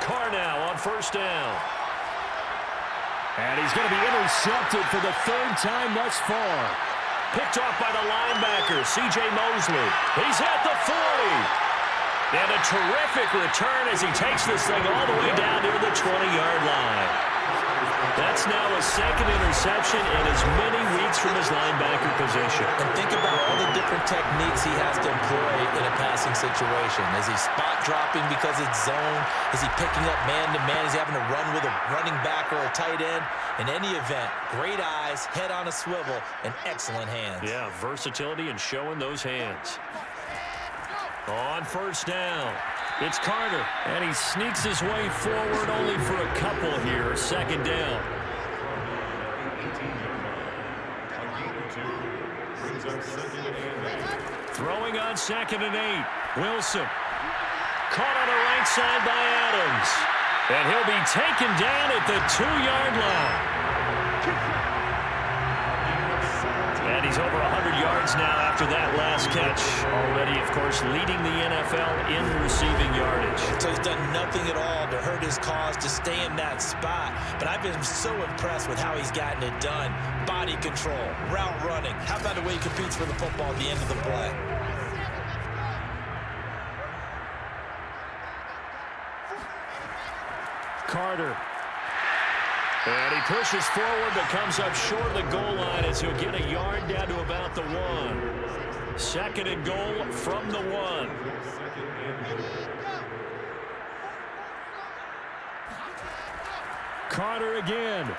Carr now on first down. And he's going to be intercepted for the 3rd time thus far. Picked off by the linebacker, C.J. Mosley. He's at the 40. And a terrific return as he takes this thing all the way down near the 20-yard line. That's now a 2nd interception in as many weeks from his linebacker position. And think about all the different techniques he has to employ in a passing situation. Is he spot dropping because it's zone? Is he picking up man-to-man? Is he having to run with a running back or a tight end? In any event, great eyes, head on a swivel, and excellent hands. Yeah, versatility and showing those hands. On first down, it's Carter. And he sneaks his way forward only for a couple here. 2nd down. Throwing on 2nd and 8. Wilson. Caught on the right side by Adams. And he'll be taken down at the 2-yard line. And he's over 100 yards now after that last catch. Already, of course, leading the NFL in receiving yardage. So he's done nothing at all to hurt his cause to stay in that spot. But I've been so impressed with how he's gotten it done. Body control, route running. How about the way he competes for the football at the end of the play? Carter. And he pushes forward but comes up short of the goal line as he'll get a yard down to about the 1. Second and goal from the 1. Carter again.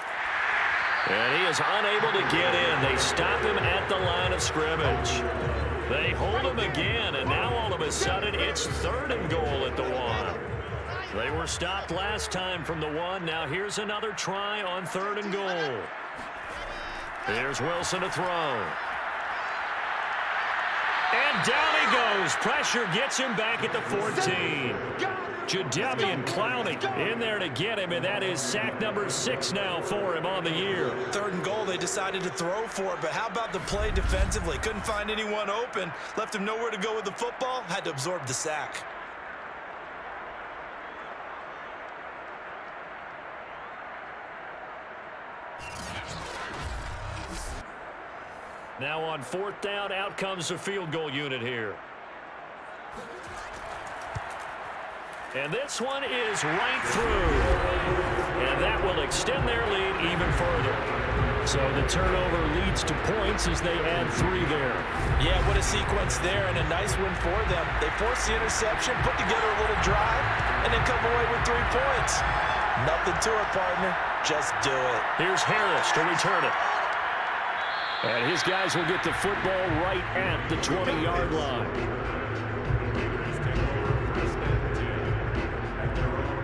And he is unable to get in. They stop him at the line of scrimmage. They hold him again, and now all of a sudden it's third and goal at the 1. They were stopped last time from the 1. Now here's another try on third and goal. Here's Wilson to throw. And down he goes. Pressure gets him back at the 14. Jadeveon Clowney in there to get him, and that is sack number 6 now for him on the year. Third and goal, they decided to throw for it, but how about the play defensively? Couldn't find anyone open, left him nowhere to go with the football, had to absorb the sack. Now on fourth down, out comes the field goal unit here. And this one is right through. And that will extend their lead even further. So the turnover leads to points as they add 3 there. Yeah, what a sequence there, and a nice win for them. They forced the interception, put together a little drive, and then come away with 3 points. Nothing to it, partner. Just do it. Here's Harris to return it. And his guys will get the football right at the 20-yard line.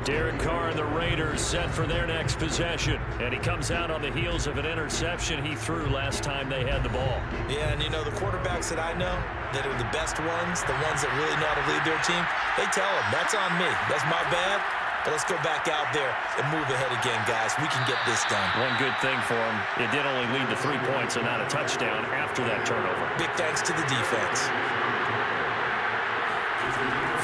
Derek Carr and the Raiders set for their next possession. And he comes out on the heels of an interception he threw last time they had the ball. Yeah, and you know, the quarterbacks that I know that are the best ones, the ones that really know how to lead their team, they tell them, that's on me. That's my bad. But let's go back out there and move ahead again, guys. We can get this done. One good thing for him, it did only lead to 3 points and not a touchdown after that turnover. Big thanks to the defense.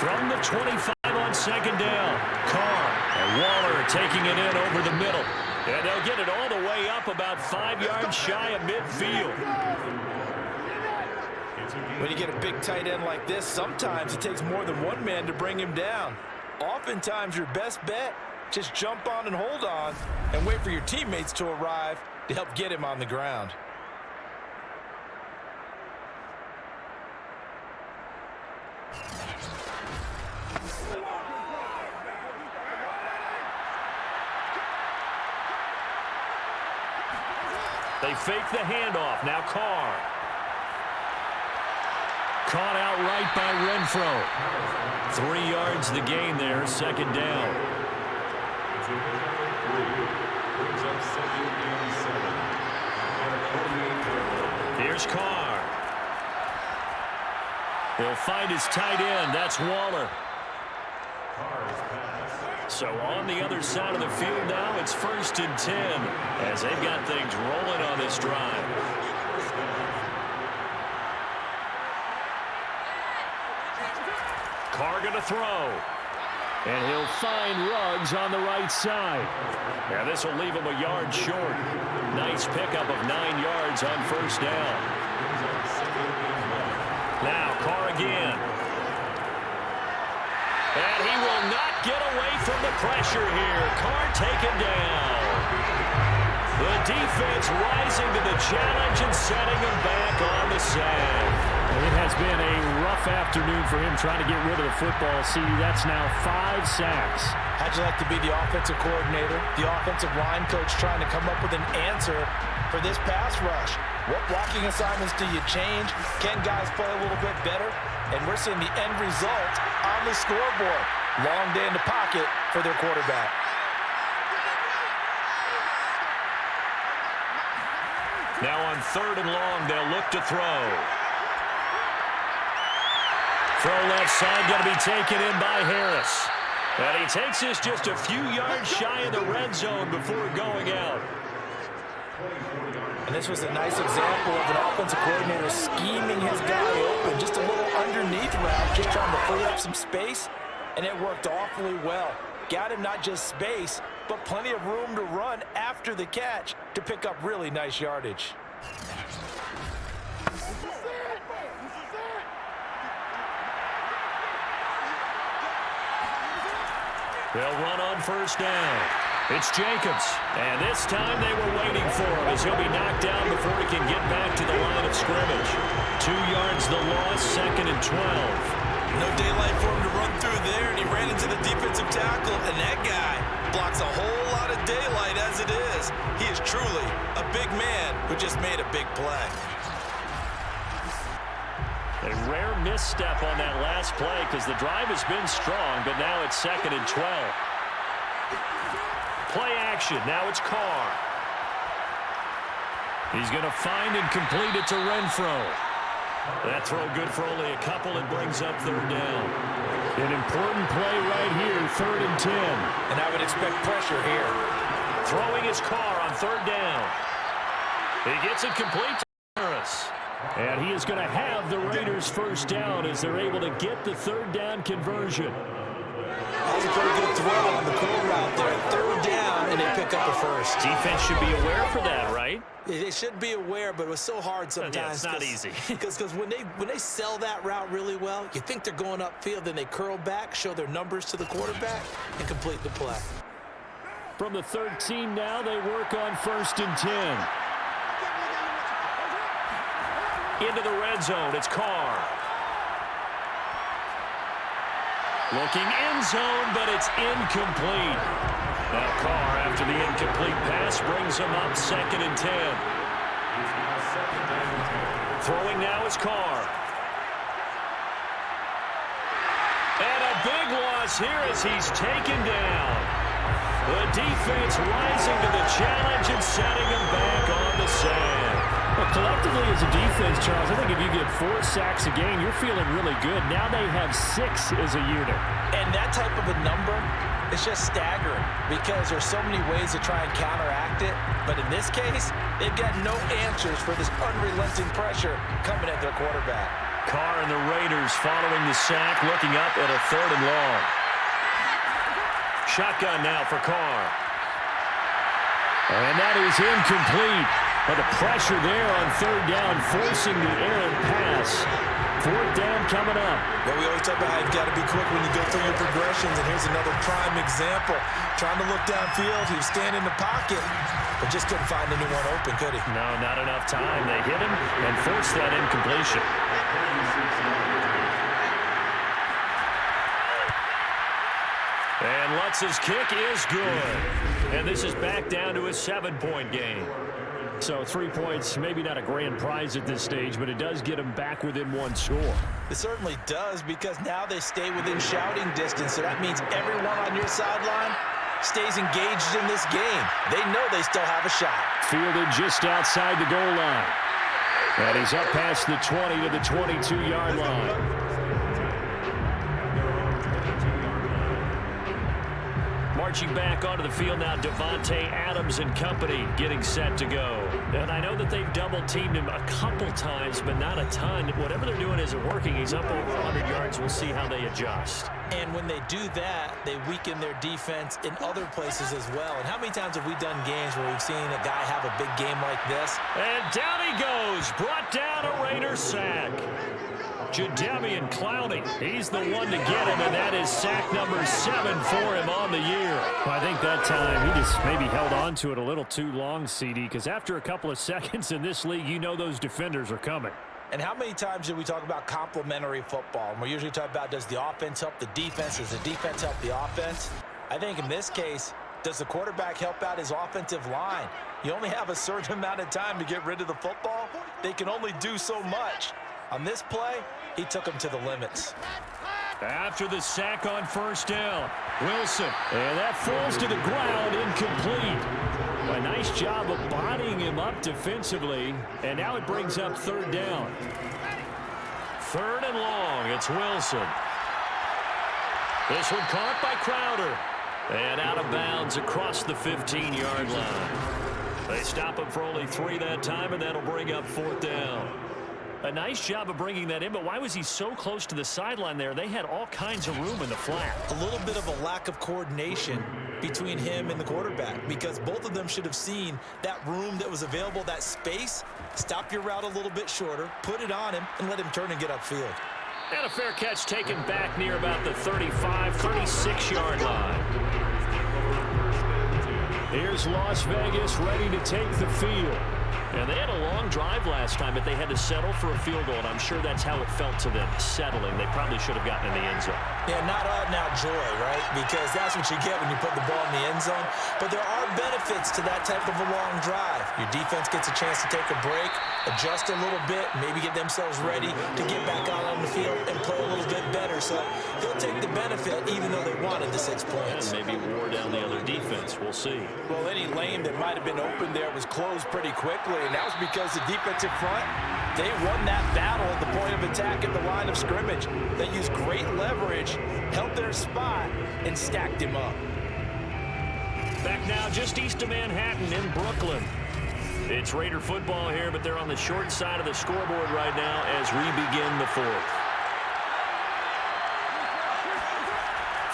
From the 25 on second down, Carr and Waller taking it in over the middle. And they'll get it all the way up about 5 yards shy of midfield. When you get a big tight end like this, sometimes it takes more than one man to bring him down. Oftentimes, your best bet, just jump on and hold on and wait for your teammates to arrive to help get him on the ground. They fake the handoff. Now Carr. Caught out right by Renfro. 3 yards the gain there, second down. Here's Carr. He'll find his tight end. That's Waller. So on the other side of the field now, it's 1st and 10 as they've got things rolling on this drive. Carr going to throw. And he'll find Ruggs on the right side. Now this will leave him a yard short. Nice pickup of 9 yards on first down. Now Carr again. And he will not get away from the pressure here. Carr taken down. The defense rising to the challenge and setting him back on the sack. It has been a rough afternoon for him trying to get rid of the football. See, that's now 5 sacks. How'd you like to be the offensive coordinator, the offensive line coach trying to come up with an answer for this pass rush? What blocking assignments do you change? Can guys play a little bit better? And we're seeing the end result on the scoreboard. Long day in the pocket for their quarterback. Now on 3rd and long, they'll look to throw. Throw left side, going to be taken in by Harris. And he takes this just a few yards shy of the red zone before going out. And this was a nice example of an offensive coordinator scheming his guy open. Just a little underneath route, just trying to free up some space. And it worked awfully well. Got him not just space, but plenty of room to run after the catch to pick up really nice yardage. They'll run on first down. It's Jacobs. And this time they were waiting for him as he'll be knocked down before he can get back to the line of scrimmage. 2 yards the loss, 2nd and 12. No daylight for him to run through there, and he ran into the defensive tackle, and that guy blocks a whole lot of daylight as it is. He is truly a big man who just made a big play. A rare misstep on that last play because the drive has been strong, but now it's 2nd and 12. Play action. Now it's Carr. He's going to find and complete it to Renfro. That throw good for only a couple. It brings up 3rd down. An important play right here, 3rd and 10. And I would expect pressure here. Throwing his Carr on 3rd down. He gets it complete to Harris. And he is going to have the Raiders 1st down as they're able to get the 3rd down conversion. That was a pretty good throw on the curl route there. 3rd down, and they pick up a 1st. Defense should be aware for that, right? They should be aware, but it was so hard sometimes. Yeah, it's not easy. Because when they sell that route really well, you think they're going upfield, then they curl back, show their numbers to the quarterback, and complete the play. From the 13 now, they work on 1st and 10. Into the red zone, it's Carr. Looking end zone, but it's incomplete. Now Carr, after the incomplete pass, brings him up 2nd and 10. Throwing now is Carr. And a big loss here as he's taken down. The defense rising to the challenge and setting him back on the sand. Well, collectively as a defense, Charles, I think if you get 4 sacks a game, you're feeling really good. Now they have 6 as a unit. And that type of a number is just staggering because there's so many ways to try and counteract it. But in this case, they've got no answers for this unrelenting pressure coming at their quarterback. Carr and the Raiders following the sack, looking up at a 3rd and long. Shotgun now for Carr. And that is incomplete. But the pressure there on 3rd down, forcing the errant pass. 4th down coming up. Well, we always talk about how you've got to be quick when you go through your progressions, and here's another prime example. Trying to look downfield, he was standing in the pocket, but just couldn't find anyone open, could he? No, not enough time. They hit him and forced that incompletion. And Lutz's kick is good. And this is back down to a 7-point game. So 3 points, maybe not a grand prize at this stage, but it does get them back within 1 score. It certainly does, because now they stay within shouting distance. So that means everyone on your sideline stays engaged in this game. They know they still have a shot. Fielded just outside the goal line. And he's up past the 20 to the 22-yard line. Marching back onto the field now, Devontae Adams and company getting set to go. And I know that they've double-teamed him a couple times, but not a ton. Whatever they're doing isn't working. He's up over 100 yards. We'll see how they adjust. And when they do that, they weaken their defense in other places as well. And how many times have we done games where we've seen a guy have a big game like this? And down he goes. Brought down a Raider sack. Jadeveon Clowney, he's the one to get him, and that is sack number 7 for him on the year. Well, I think that time he just maybe held on to it a little too long, CD, because after a couple of seconds in this league, you know those defenders are coming. And how many times do we talk about complementary football? And we usually talk about, does the offense help the defense? Does the defense help the offense? I think in this case, does the quarterback help out his offensive line? You only have a certain amount of time to get rid of the football. They can only do so much. On this play, he took him to the limits. After the sack on 1st down, Wilson. And that falls to the ground, incomplete. A nice job of bodying him up defensively. And now it brings up 3rd down. 3rd and long, it's Wilson. This one caught by Crowder. And out of bounds across the 15-yard line. They stop him for only 3 that time, and that'll bring up 4th down. A nice job of bringing that in, but why was he so close to the sideline there? They had all kinds of room in the flat. A little bit of a lack of coordination between him and the quarterback, because both of them should have seen that room that was available, that space. Stop your route a little bit shorter, put it on him, and let him turn and get upfield. And a fair catch taken back near about the 35, 36-yard line. Here's Las Vegas ready to take the field. And they had a long drive last time, but they had to settle for a field goal, and I'm sure that's how it felt to them, settling. They probably should have gotten in the end zone. Yeah, not out-and-out joy, right? Because that's what you get when you put the ball in the end zone. But there are benefits to that type of a long drive. Your defense gets a chance to take a break, adjust a little bit, maybe get themselves ready to get back out on the field and play a little bit better. So they'll take the benefit even though they wanted the 6 points. And maybe wore down the other defense. We'll see. Well, any lane that might have been open there was closed pretty quickly, and that was because the defensive front, they won that battle at the point of attack at the line of scrimmage. They used great leverage, held their spot, and stacked him up. Back now just east of Manhattan in Brooklyn. It's Raider football here, but they're on the short side of the scoreboard right now as we begin the fourth.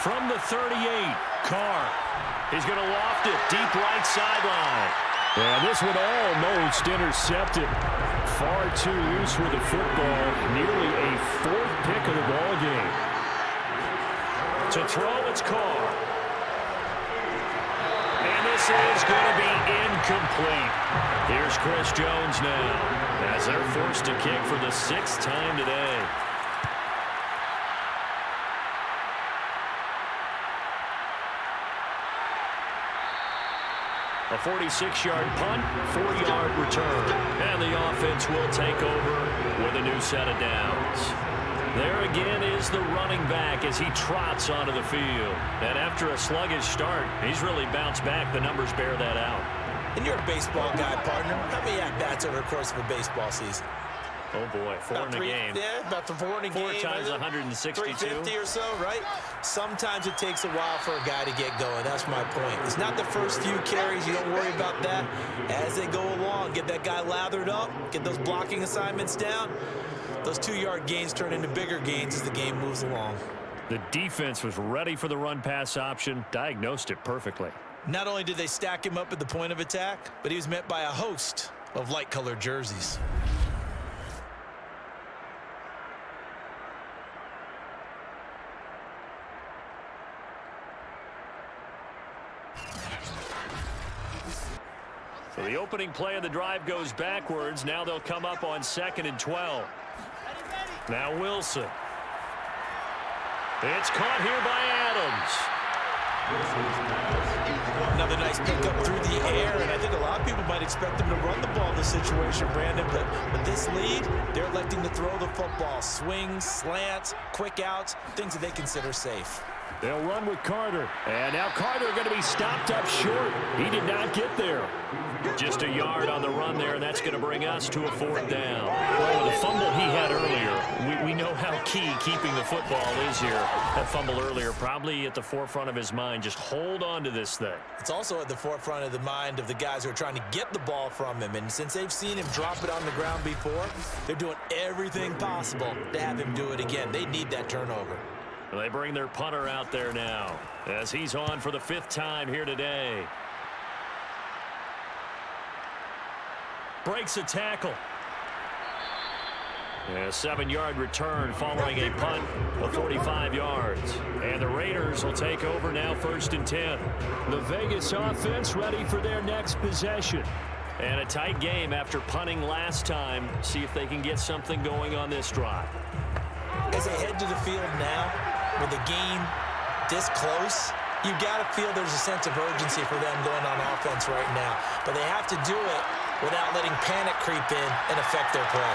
From the 38, Carr. He's going to loft it deep right sideline. And this one almost intercepted. Far too loose with the football. Nearly a fourth pick of the ball game. To throw, it's Carr. And this is going to be incomplete. Here's Chris Jones now as they're forced to kick for the 6th time today. A 46-yard punt, 4-yard return. And the offense will take over with a new set of downs. There again is the running back as he trots onto the field. And after a sluggish start, he's really bounced back. The numbers bear that out. And you're a baseball guy, partner. How many at-bats over the course of a baseball season? Oh, boy, four in a game. Yeah, about 4 in a game. 4 times 162. 350 or so, right? Sometimes it takes a while for a guy to get going. That's my point. It's not the first few carries. You don't worry about that. As they go along, get that guy lathered up, get those blocking assignments down. Those 2-yard gains turn into bigger gains as the game moves along. The defense was ready for the run-pass option, diagnosed it perfectly. Not only did they stack him up at the point of attack, but he was met by a host of light-colored jerseys. So the opening play of the drive goes backwards. Now they'll come up on 2nd and 12. Now Wilson. It's caught here by Adams. Another nice pickup through the air, and I think a lot of people might expect them to run the ball in this situation, Brandon, but with this lead, they're electing to throw the football. Swings, slants, quick outs, things that they consider safe. They'll run with Carter. And now Carter going to be stopped up short. He did not get there. Just a yard on the run there, and that's going to bring us to a 4th down. Well, the fumble he had earlier, we know how key keeping the football is here. That fumble earlier probably at the forefront of his mind. Just hold on to this thing. It's also at the forefront of the mind of the guys who are trying to get the ball from him. And since they've seen him drop it on the ground before, they're doing everything possible to have him do it again. They need that turnover. They bring their punter out there now as he's on for the 5th time here today. Breaks a tackle. A 7-yard return following a punt of 45 yards. And the Raiders will take over now 1st and 10. The Vegas offense ready for their next possession. And a tight game after punting last time. See if they can get something going on this drive. As they head to the field now, with the game this close, you've got to feel there's a sense of urgency for them going on offense right now. But they have to do it without letting panic creep in and affect their play.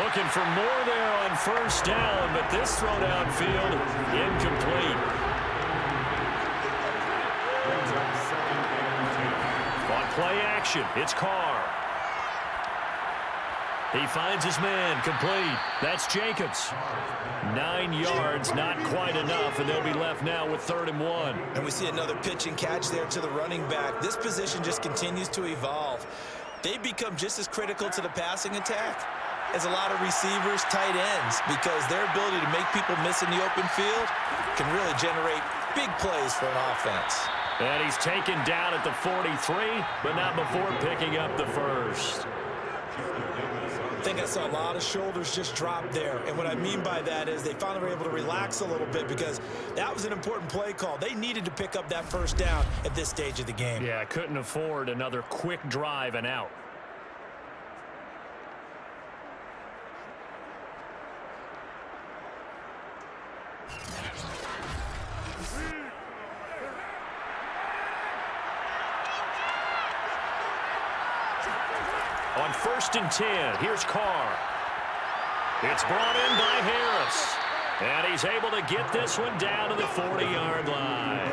Looking for more there on 1st down, but this throw downfield incomplete. On play action, it's Carr. He finds his man, complete. That's Jacobs. 9 yards, not quite enough, and they'll be left now with 3rd and 1. And we see another pitch and catch there to the running back. This position just continues to evolve. They become just as critical to the passing attack as a lot of receivers, tight ends, because their ability to make people miss in the open field can really generate big plays for an offense. And he's taken down at the 43, but not before picking up the 1st. I think I saw a lot of shoulders just drop there. And what I mean by that is they finally were able to relax a little bit because that was an important play call. They needed to pick up that first down at this stage of the game. Yeah, couldn't afford another quick drive and out. On 1st and 10, here's Carr. It's brought in by Harris. And he's able to get this one down to the 40-yard line.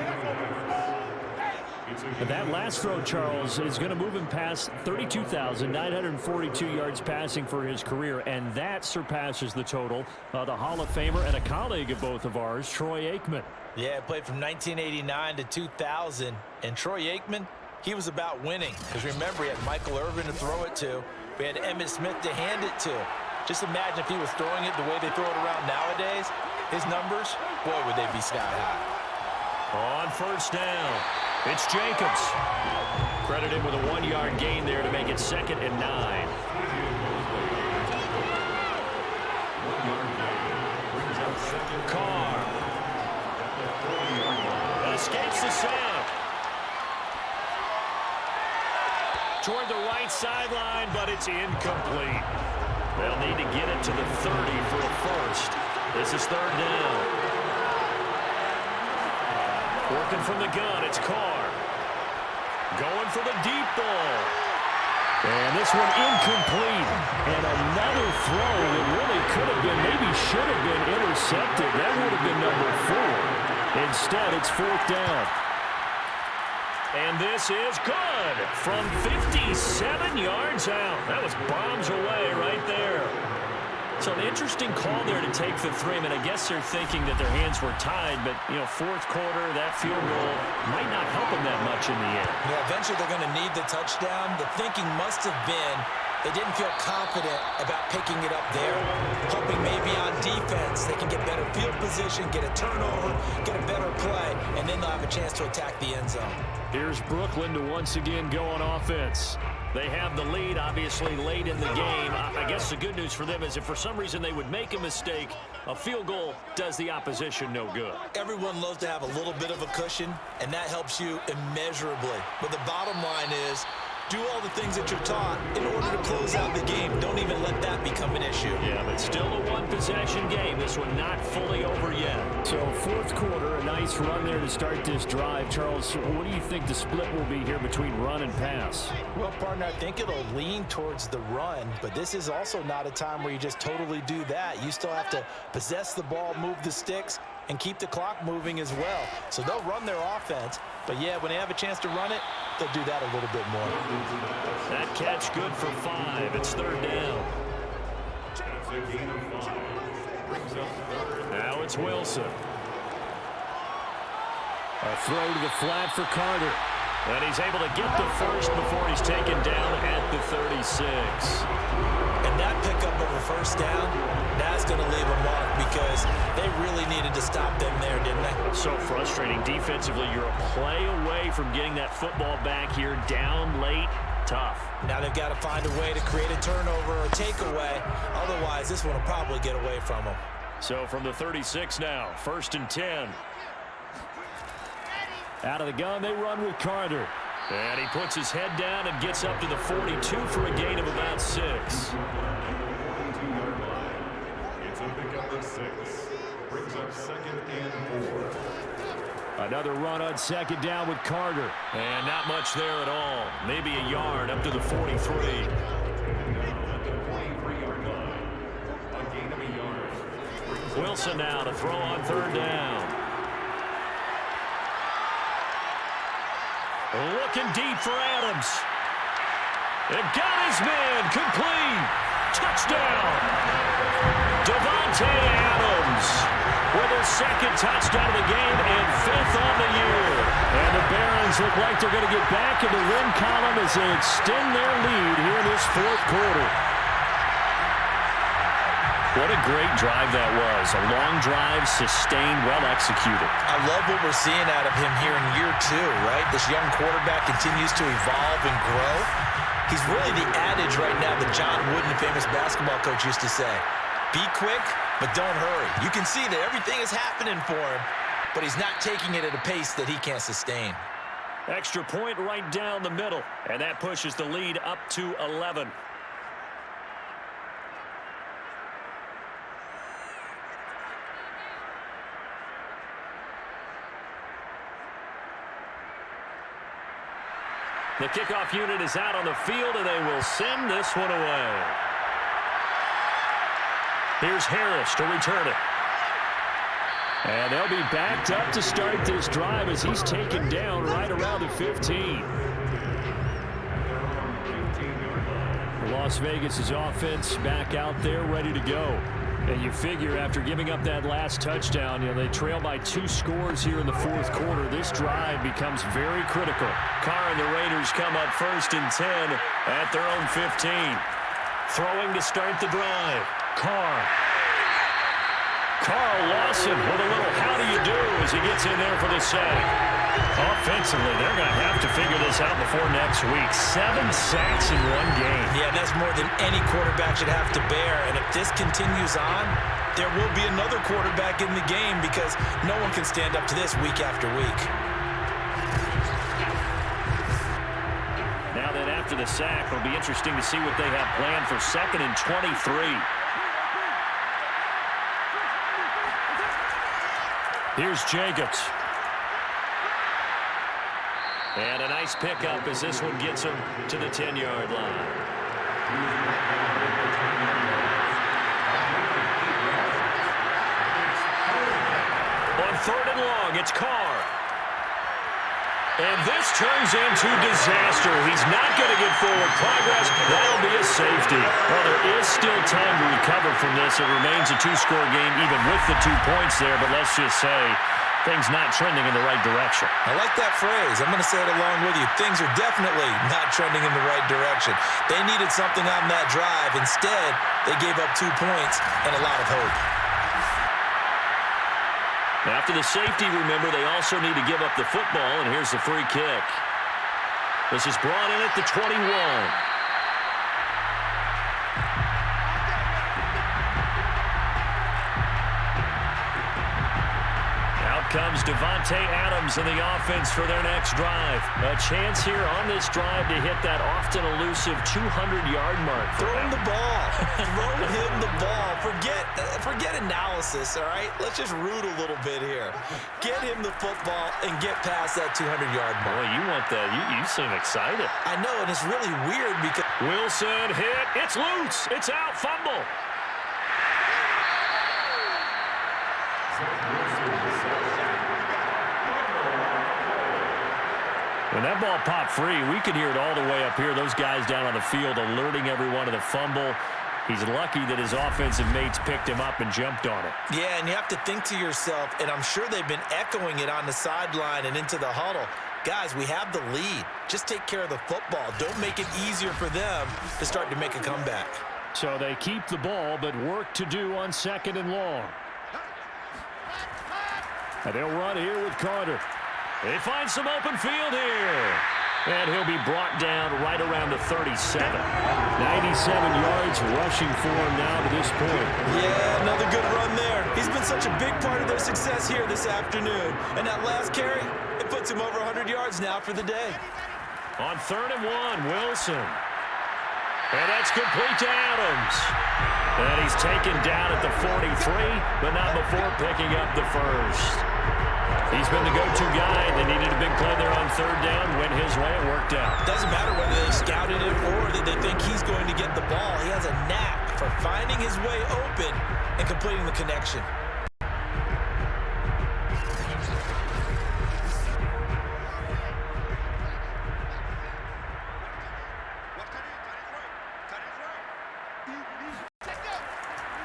And that last throw, Charles, is going to move him past 32,942 yards passing for his career, and that surpasses the total of the Hall of Famer and a colleague of both of ours, Troy Aikman. Yeah, played from 1989 to 2000, and Troy Aikman, he was about winning. Because remember, he had Michael Irvin to throw it to. We had Emmitt Smith to hand it to. Just imagine if he was throwing it the way they throw it around nowadays. His numbers, boy, would they be sky high. On 1st down, it's Jacobs. Credited with a 1-yard gain there to make it 2nd and 9. Carr escapes the sack. Toward the right sideline, but it's incomplete. They'll need to get it to the 30 for a first. This is 3rd down. Working from the gun, it's Carr. Going for the deep ball. And this one incomplete. And another throw that really could have been, maybe should have been intercepted. That would have been number 4. Instead, it's 4th down. And this is good from 57 yards out. That was bombs away right there. So an interesting call there to take the 3. I mean, I guess they're thinking that their hands were tied, but, you know, 4th quarter, that field goal might not help them that much in the end. Yeah, eventually they're going to need the touchdown. The thinking must have been they didn't feel confident about picking it up there, hoping maybe on defense they can get better field position, get a turnover, get a better play, and then they'll have a chance to attack the end zone. Here's Brooklyn to once again go on offense. They have the lead, obviously, late in the game. I guess the good news for them is if for some reason they would make a mistake, a field goal does the opposition no good. Everyone loves to have a little bit of a cushion, and that helps you immeasurably. But the bottom line is, do all the things that you're taught in order to close out the game. Don't even let that become an issue. Yeah, but still a one-possession game. This one not fully over yet. So 4th quarter, a nice run there to start this drive. Charles, what do you think the split will be here between run and pass? Well, partner, I think it'll lean towards the run, but this is also not a time where you just totally do that. You still have to possess the ball, move the sticks, and keep the clock moving as well. So they'll run their offense, but yeah, when they have a chance to run it, they'll do that a little bit more. That catch good for 5. It's 3rd down. Now it's Wilson. A throw to the flat for Carter. And he's able to get the first before he's taken down at the 36. And that pickup of a first down, that's going to leave a mark because they really needed to stop them there, didn't they? So frustrating defensively. You're a play away from getting that football back here, down late. Tough. Now they've got to find a way to create a turnover or takeaway. Otherwise, this one will probably get away from them. So from the 36 now, 1st and 10. Out of the gun, they run with Carter. And he puts his head down and gets up to the 42 for a gain of about 6. It's a pickup of 6. Brings up 2nd and 4. Another run on 2nd down with Carter. And not much there at all. Maybe a yard up to the 43. At the 43-yard line. A gain of a yard. Wilson now to throw on 3rd down. Looking deep for Adams. And got his man complete. Touchdown. Devontae Adams with his 2nd touchdown of the game and 5th on the year. And the Barons look like they're going to get back in the win column as they extend their lead here in this 4th quarter. What a great drive that was. A long drive, sustained, well executed. I love what we're seeing out of him here in year 2, right? This young quarterback continues to evolve and grow. He's really the adage right now that John Wooden, the famous basketball coach, used to say. Be quick, but don't hurry. You can see that everything is happening for him, but he's not taking it at a pace that he can't sustain. Extra point right down the middle, and that pushes the lead up to 11. The kickoff unit is out on the field, and they will send this one away. Here's Harris to return it. And they'll be backed up to start this drive as he's taken down right around the 15. Las Vegas' offense back out there ready to go. And you figure after giving up that last touchdown, they trail by 2 scores here in the fourth quarter. This drive becomes very critical. Carr and the Raiders come up first and 10 at their own 15. Throwing to start the drive. Carr Lawson with a little how do you do as he gets in there for the sack. Offensively, they're going to have to figure this out before next week. 7 sacks in one game. Yeah, that's more than any quarterback should have to bear. And if this continues on, there will be another quarterback in the game because no one can stand up to this week after week. Now then, after the sack, it'll be interesting to see what they have planned for 2nd and 23. Here's Jacobs. And a nice pickup as this one gets him to the 10-yard line. On 3rd and long, it's Carr. And this turns into disaster. He's not going to get forward progress. That'll be a safety. Well, there is still time to recover from this. It remains a 2-score game even with the 2 points there, but let's just say things not trending in the right direction. I like that phrase. I'm going to say it along with you. Things are definitely not trending in the right direction. They needed something on that drive. Instead, they gave up 2 points and a lot of hope. After the safety, remember, they also need to give up the football, and here's the free kick. This is brought in at the 21. Comes Devontae Adams in the offense for their next drive. A chance here on this drive to hit that often elusive 200-yard mark. Throw him the ball. Throw him the ball. Forget analysis, all right? Let's just root a little bit here. Get him the football and get past that 200-yard mark. Boy, you want that. You seem excited. I know, and it's really weird because Wilson hit. It's loose. It's out. Fumble. When that ball popped free, we could hear it all the way up here. Those guys down on the field alerting everyone of the fumble. He's lucky that his offensive mates picked him up and jumped on it. Yeah, and you have to think to yourself, and I'm sure they've been echoing it on the sideline and into the huddle. Guys, we have the lead. Just take care of the football. Don't make it easier for them to start to make a comeback. So they keep the ball, but work to do on 2nd and long. And they'll run here with Carter. They find some open field here. And he'll be brought down right around the 37. 97 yards rushing for him now to this point. Yeah, another good run there. He's been such a big part of their success here this afternoon. And that last carry, it puts him over 100 yards now for the day. On 3rd and 1, Wilson. And that's complete to Adams. And he's taken down at the 43, but not before picking up the first. He's been the go-to guy. They needed a big play there on 3rd down. Went his way. It worked out. Doesn't matter whether they scouted it or that they think he's going to get the ball. He has a knack for finding his way open and completing the connection.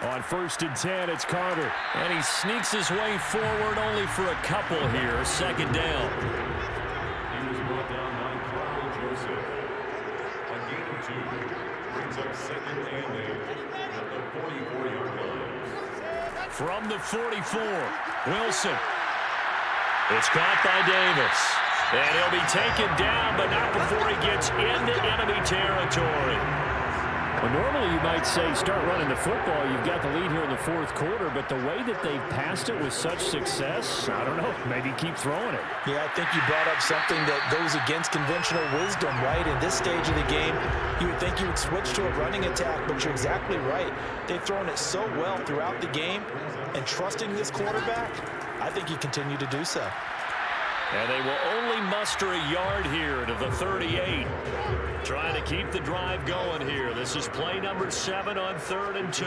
On 1st and 10, it's Carter. And he sneaks his way forward only for a couple here. 2nd down. He was brought down by Carl Joseph. A gain of 2. Brings up 2nd and 8 at the 44-yard line. From the 44, Wilson. It's caught by Davis. And he'll be taken down, but not before he gets into enemy territory. Well, normally you might say start running the football. You've got the lead here in the fourth quarter, but the way that they've passed it with such success, I don't know, maybe keep throwing it. Yeah, I think you brought up something that goes against conventional wisdom, right? In this stage of the game, you would think you would switch to a running attack, but you're exactly right. They've thrown it so well throughout the game, and trusting this quarterback, I think you continue to do so. And they will only muster a yard here to the 38. Trying to keep the drive going here. This is play number 7 on 3rd and 2.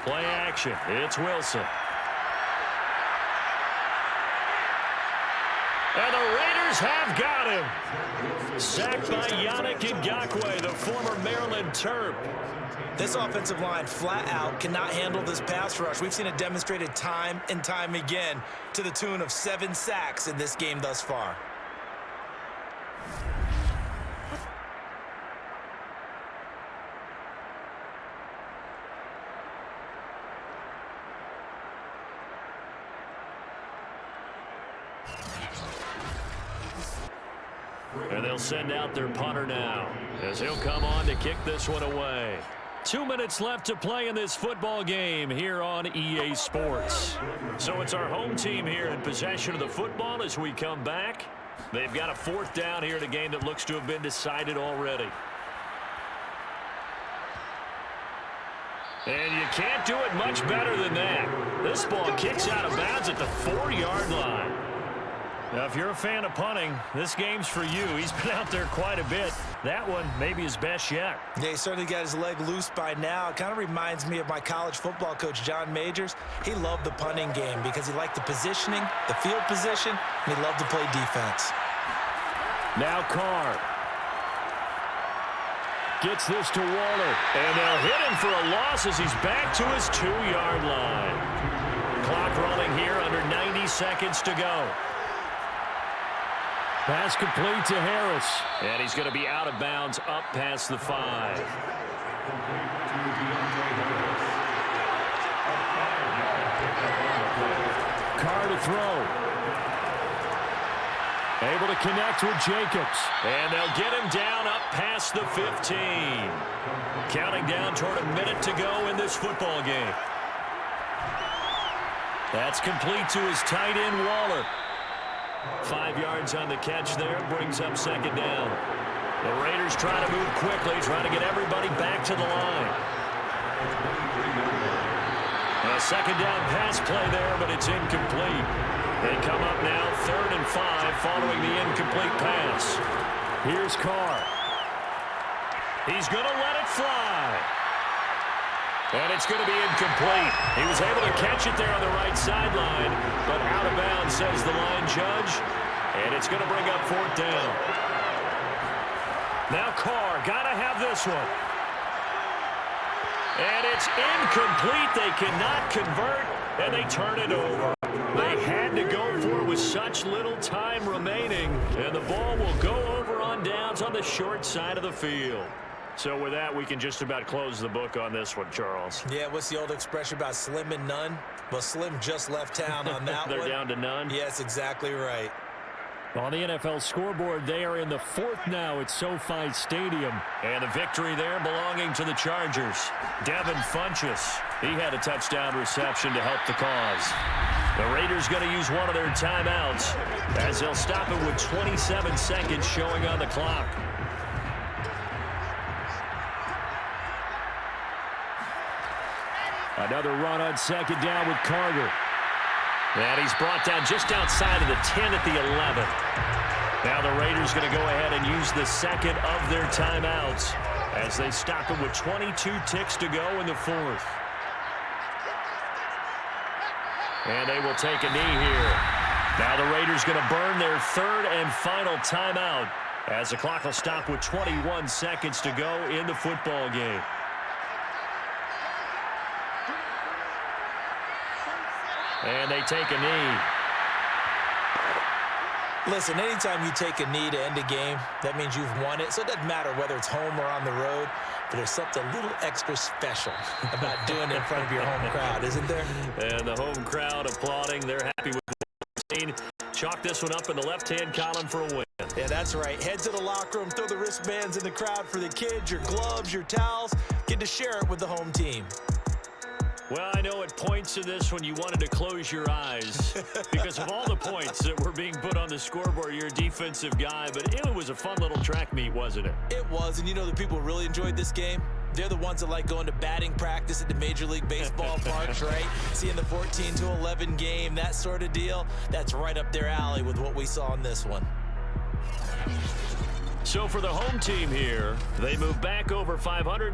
Play action. It's Wilson. And the Raiders have got him. Sacked by Yannick Ngakoue, the former Maryland Terp. This offensive line flat out cannot handle this pass rush. We've seen it demonstrated time and time again to the tune of 7 sacks in this game thus far. And they'll send out their punter now as he'll come on to kick this one away. 2 minutes left to play in this football game here on EA Sports. So it's our home team here in possession of the football as we come back. They've got a 4th down here in a game that looks to have been decided already. And you can't do it much better than that. This ball kicks out of bounds at the 4-yard line. Now, if you're a fan of punting, this game's for you. He's been out there quite a bit. That one may be his best yet. Yeah, he certainly got his leg loose by now. It kind of reminds me of my college football coach, John Majors. He loved the punting game because he liked the positioning, the field position, and he loved to play defense. Now Carr gets this to Waller. And they'll hit him for a loss as he's back to his 2-yard line. Clock running here under 90 seconds to go. Pass complete to Harris. And he's going to be out of bounds up past the 5. Carr to throw. Able to connect with Jacobs. And they'll get him down up past the 15. Counting down toward a minute to go in this football game. That's complete to his tight end, Waller. 5 yards on the catch there, brings up 2nd down. The Raiders trying to move quickly, trying to get everybody back to the line. A 2nd down pass play there, but it's incomplete. They come up now 3rd and 5 following the incomplete pass. Here's Carr. He's going to let it fly. And it's going to be incomplete. He was able to catch it there on the right sideline, but out of bounds, says the line judge. And it's going to bring up 4th down. Now Carr, got to have this one. And it's incomplete. They cannot convert, and they turn it over. They had to go for it with such little time remaining, and the ball will go over on downs on the short side of the field. So with that, we can just about close the book on this one, Charles. Yeah, what's the old expression about slim and none? Well, Slim just left town on that They're one. down to none? Yes, exactly right. On the NFL scoreboard, they are in the 4th now at SoFi Stadium. And a victory there belonging to the Chargers. Devin Funchess, he had a touchdown reception to help the cause. The Raiders going to use one of their timeouts as they'll stop it with 27 seconds showing on the clock. Another run on 2nd down with Carter. And he's brought down just outside of the 10 at the 11. Now the Raiders going to go ahead and use the 2nd of their timeouts as they stop it with 22 ticks to go in the 4th. And they will take a knee here. Now the Raiders going to burn their 3rd and final timeout as the clock will stop with 21 seconds to go in the football game. And they take a knee. Listen, anytime you take a knee to end a game, that means you've won it. So it doesn't matter whether it's home or on the road, but there's something a little extra special about doing it in front of your home crowd, isn't there? And the home crowd applauding. They're happy with the scene. Chalk this one up in the left-hand column for a win. Yeah, that's right. Head to the locker room, throw the wristbands in the crowd for the kids, your gloves, your towels. Get to share it with the home team. Well, I know at points in this when you wanted to close your eyes because of all the points that were being put on the scoreboard. You're a defensive guy, but it was a fun little track meet, wasn't it? It was, and you know the people who really enjoyed this game? They're the ones that like going to batting practice at the Major League Baseball parks, right? Seeing the 14-11 game, that sort of deal. That's right up their alley with what we saw in this one. So for the home team here, they move back over 500.